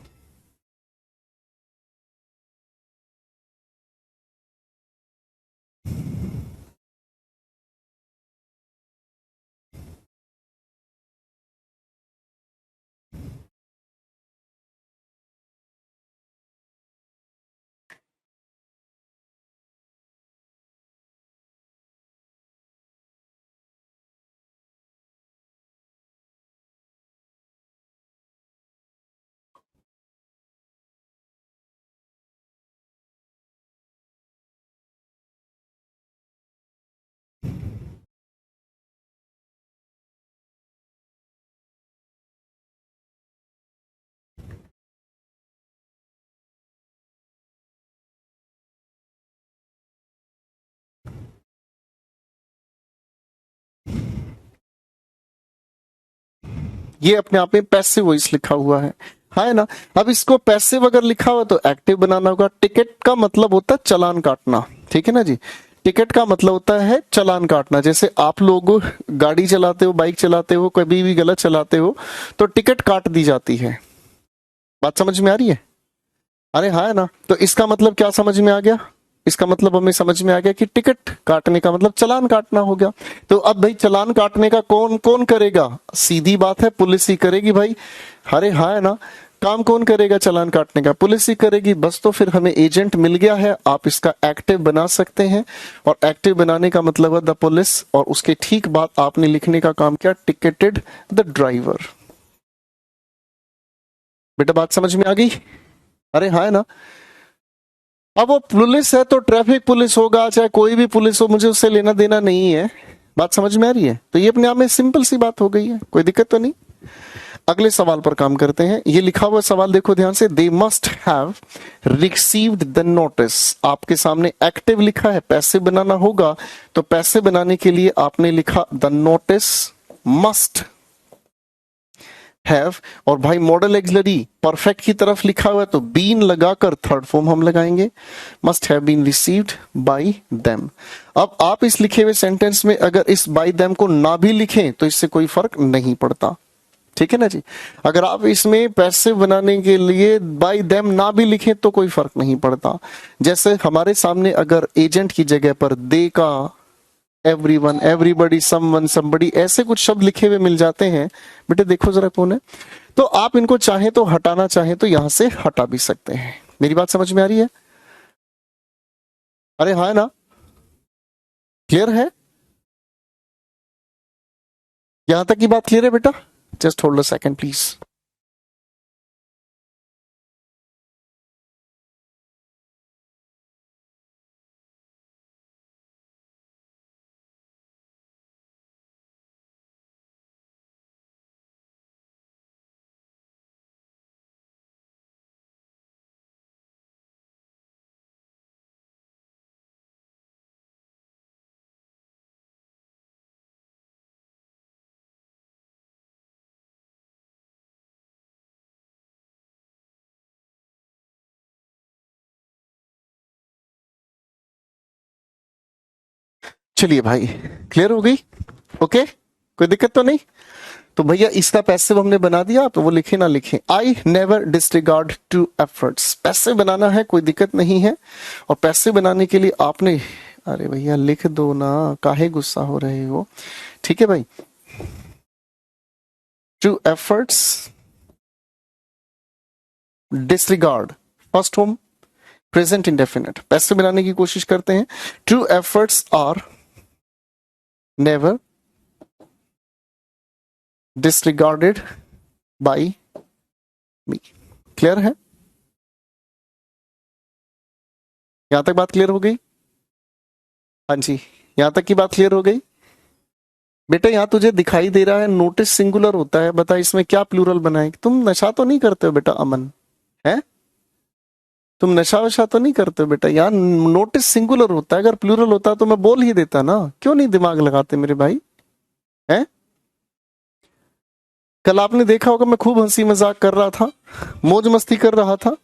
ये अपने आप में पैसिव वॉइस लिखा हुआ है ना। अब इसको पैसिव अगर लिखा हुआ तो एक्टिव बनाना होगा। टिकट का मतलब होता है चालान काटना, ठीक है ना जी। टिकट का मतलब होता है चालान काटना। जैसे आप लोग गाड़ी चलाते हो, बाइक चलाते हो, कभी भी गलत चलाते हो तो टिकट काट दी जाती है। बात समझ में आ रही है? अरे हाँ है ना। तो इसका मतलब क्या समझ में आ गया? इसका मतलब हमें समझ में आ गया कि टिकट काटने का मतलब चालान काटना हो गया। तो अब भाई चालान काटने का कौन कौन करेगा? सीधी बात है, पुलिस ही करेगी भाई। अरे हाँ है ना। काम कौन करेगा चालान काटने का? पुलिस ही करेगी। बस तो फिर हमें एजेंट मिल गया है, आप इसका एक्टिव बना सकते हैं। और एक्टिव बनाने का मतलब है द पुलिस, और उसके ठीक बाद आपने लिखने का काम किया टिकटेड द ड्राइवर। बेटा बात समझ में आ गई? अरे हाँ है ना। अब वो पुलिस है तो ट्रैफिक पुलिस होगा, चाहे कोई भी पुलिस हो, मुझे उससे लेना देना नहीं है। बात समझ में आ रही है? तो ये अपने आप में सिंपल सी बात हो गई है, कोई दिक्कत तो नहीं। अगले सवाल पर काम करते हैं। ये लिखा हुआ सवाल देखो ध्यान से, they must have received the notice. आपके सामने एक्टिव लिखा है, पैसिव बनाना होगा, तो पैसिव बनाने के लिए आपने लिखा द नोटिस मस्ट हैव, और भाई मॉडल एक्सिलरी परफेक्ट की तरफ लिखा हुआ है तो बीन लगाकर थर्ड फॉर्म हम लगाएंगे, must have been received by them. अब आप इस लिखे हुए सेंटेंस में अगर इस बाय देम को ना भी लिखें तो इससे कोई फर्क नहीं पड़ता, ठीक है ना जी। अगर आप इसमें पैसिव बनाने के लिए बाय देम ना भी लिखें तो कोई फर्क नहीं पड़ता। जैसे हमारे सामने अगर एजेंट की जगह पर दे का, एवरीवन, एवरीबॉडी, समवन, समबडी ऐसे कुछ शब्द लिखे हुए मिल जाते हैं, बेटे देखो जरा कौन है, तो आप इनको चाहे तो हटाना चाहे तो यहां से हटा भी सकते हैं। मेरी बात समझ में आ रही है? अरे हाँ ना, क्लियर है? यहां तक की बात क्लियर है बेटा? Just hold a second please. चलिए भाई, क्लियर हो गई? ओके, कोई दिक्कत तो नहीं? तो भैया इसका पैसिव हमने बना दिया, तो वो लिखे ना लिखे, I never disregard to efforts. Passive बनाना है, कोई दिक्कत नहीं है। और पैसिव बनाने के लिए आपने, अरे भैया लिख दो ना, काहे गुस्सा हो रहे हो? ठीक है भाई, टू एफर्ट्स डिसरिगार्ड, फर्स्ट होम प्रेजेंट इंडेफिनिट। पैसिव बनाने की कोशिश करते हैं, true efforts are never disregarded by me. Clear है? यहां तक बात क्लियर हो गई? हाँ जी, यहां तक की बात क्लियर हो गई? बेटा यहाँ तुझे दिखाई दे रहा है नोटिस सिंगुलर होता है, बता इसमें क्या प्लूरल बनाए? तुम नशा तो नहीं करते हो बेटा अमन? है, तुम नशा वशा तो नहीं करते हो बेटा? यहाँ नोटिस सिंगुलर होता है, अगर प्लूरल होता तो मैं बोल ही देता ना। क्यों नहीं दिमाग लगाते मेरे भाई? हैं? कल आपने देखा होगा मैं खूब हंसी मजाक कर रहा था, मौज मस्ती कर रहा था।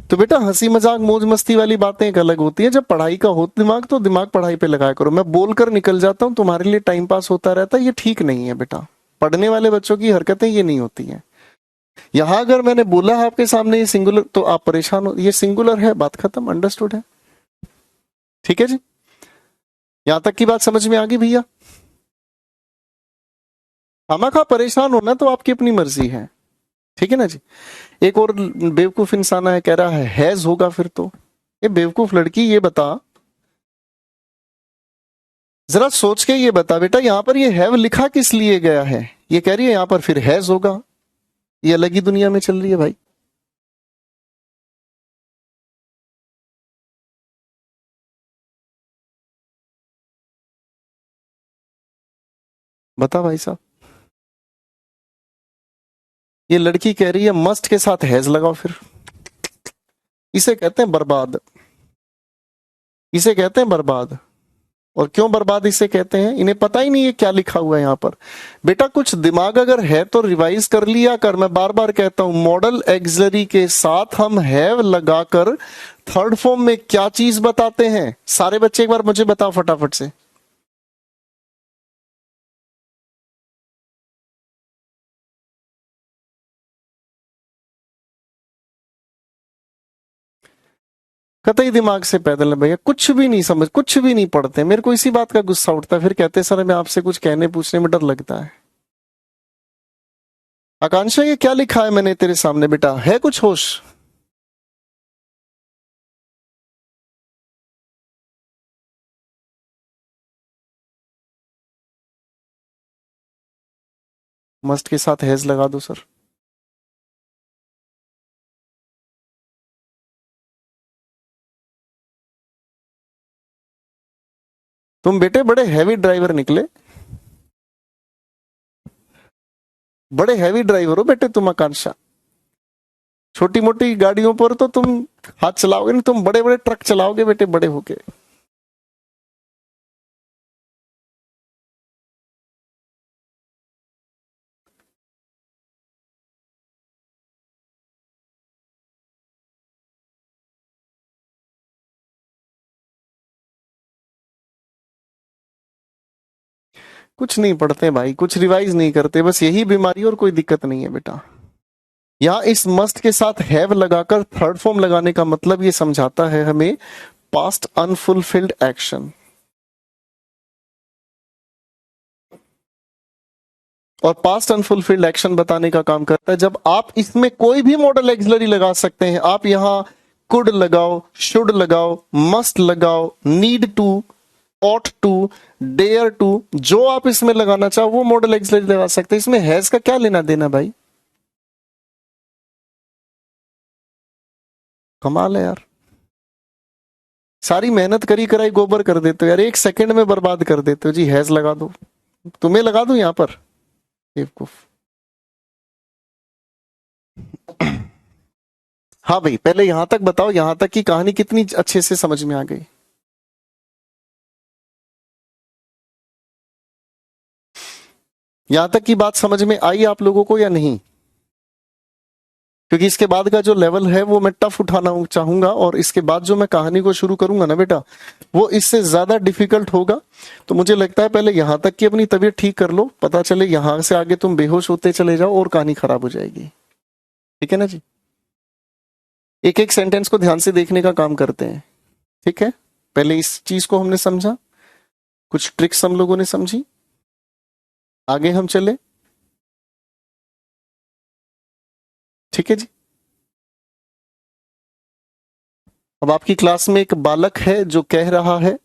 तो बेटा हंसी मजाक मौज मस्ती वाली बातें एक अलग होती है, जब पढ़ाई का हो दिमाग तो दिमाग पढ़ाई पे लगाया करो। मैं बोलकर निकल जाता हूँ, तुम्हारे लिए टाइम पास होता रहता है, ये ठीक नहीं है बेटा। पढ़ने वाले बच्चों की हरकतें ये नहीं होती हैं। यहां अगर मैंने बोला है आपके सामने ये सिंगुलर तो आप परेशान हो, ये सिंगुलर है, बात खत्म, अंडरस्टूड है? ठीक है जी, यहां तक की बात समझ में आ गई भैया? खामखा परेशान होना तो आपकी अपनी मर्जी है, ठीक है ना जी। एक और बेवकूफ इंसान है, कह रहा है हैज होगा फिर तो। ये बेवकूफ लड़की, ये बता, जरा सोच के ये बता बेटा, यहां पर ये हैव लिखा किस लिए गया है? ये कह रही है यहां पर फिर हैज होगा, ये अलग ही दुनिया में चल रही है भाई। बता भाई साहब, ये लड़की कह रही है मस्ट के साथ हैज लगाओ फिर। इसे कहते हैं बर्बाद, इसे कहते हैं बर्बाद। और क्यों बर्बाद इसे कहते हैं? इन्हें पता ही नहीं है क्या लिखा हुआ है यहाँ पर। बेटा कुछ दिमाग अगर है तो रिवाइज कर लिया कर। मैं बार बार कहता हूं, मॉडल एक्सिलरी के साथ हम हैव लगाकर थर्ड फॉर्म में क्या चीज बताते हैं? सारे बच्चे एक बार मुझे बताओ फटाफट से। कतई दिमाग से पैदल है भैया, कुछ भी नहीं समझ, कुछ भी नहीं पढ़ते। मेरे को इसी बात का गुस्सा उठता है, फिर कहते सर मैं आपसे कुछ कहने पूछने में डर लगता है। आकांक्षा ये क्या लिखा है मैंने तेरे सामने बेटा, है कुछ होश? मस्ट के साथ हैज लगा दो सर। तुम बेटे बड़े हैवी ड्राइवर निकले। बड़े हैवी ड्राइवर हो बेटे तुम आकांक्षा। छोटी मोटी गाड़ियों पर तो तुम हाथ चलाओगे नहीं, तुम बड़े बड़े ट्रक चलाओगे बेटे बड़े होके। कुछ नहीं पढ़ते भाई, कुछ रिवाइज नहीं करते, बस यही बीमारी और कोई दिक्कत नहीं है बेटा। यहां इस मस्ट के साथ हैव लगाकर थर्ड फॉर्म लगाने का मतलब ये समझाता है हमें पास्ट अनफुलफिल्ड एक्शन। और पास्ट अनफुलफिल्ड एक्शन बताने का काम करता है जब आप इसमें कोई भी मॉडल एक्सिलरी लगा सकते हैं। आप यहां कुड लगाओ, शुड लगाओ, मस्ट लगाओ, need to, ought to, dare to, जो आप इसमें लगाना चाहो वो मॉडल एक्सिलरी लगा सकते हैं। इसमें हैज का क्या लेना देना भाई, कमाल है यार। सारी मेहनत करी कराई गोबर कर देते हो यार, एक सेकंड में बर्बाद कर देते हो जी। हैज लगा दो, तुम्हें लगा दूं यहां पर बेवकूफ। हाँ भाई, पहले यहां तक बताओ, यहां तक की कहानी कितनी अच्छे से समझ में आ गई। यहां तक की बात समझ में आई आप लोगों को या नहीं? क्योंकि इसके बाद का जो लेवल है वो मैं टफ उठाना चाहूंगा, और इसके बाद जो मैं कहानी को शुरू करूंगा ना बेटा, वो इससे ज्यादा डिफिकल्ट होगा। तो मुझे लगता है पहले यहां तक की अपनी तबीयत ठीक कर लो, पता चले यहां से आगे तुम बेहोश होते चले जाओ और कहानी खराब हो जाएगी। ठीक है ना जी? एक एक सेंटेंस को ध्यान से देखने का काम करते हैं। ठीक है, पहले इस चीज को हमने समझा, कुछ ट्रिक्स हम लोगों ने समझी, आगे हम चले। ठीक है जी। अब आपकी क्लास में एक बालक है जो कह रहा है,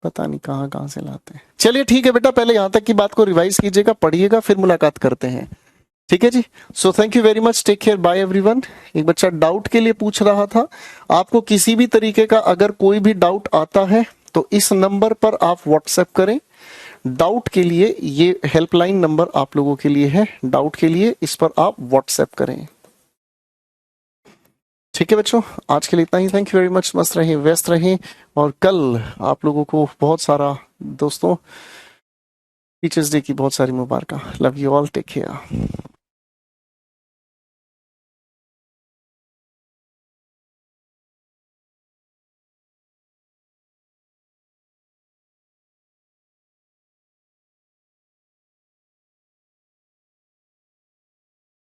पता नहीं कहां कहां से लाते हैं। चलिए ठीक है बेटा, पहले यहां तक की बात को रिवाइज कीजिएगा, पढ़िएगा, फिर मुलाकात करते हैं। ठीक है जी। So thank you very much, take care, bye everyone. एक बच्चा डाउट के लिए पूछ रहा था, आपको किसी भी तरीके का अगर कोई भी डाउट आता है तो इस नंबर पर आप व्हाट्सएप करें। डाउट के लिए ये हेल्पलाइन नंबर आप लोगों के लिए है, डाउट के लिए इस पर आप व्हाट्सएप करें। ठीक है बच्चों, आज के लिए इतना ही। थैंक यू वेरी मच, मस्त रहें, व्यस्त रहें, और कल आप लोगों को बहुत सारा, दोस्तों, टीचर्स डे की बहुत सारी मुबारक। Love you all, take care.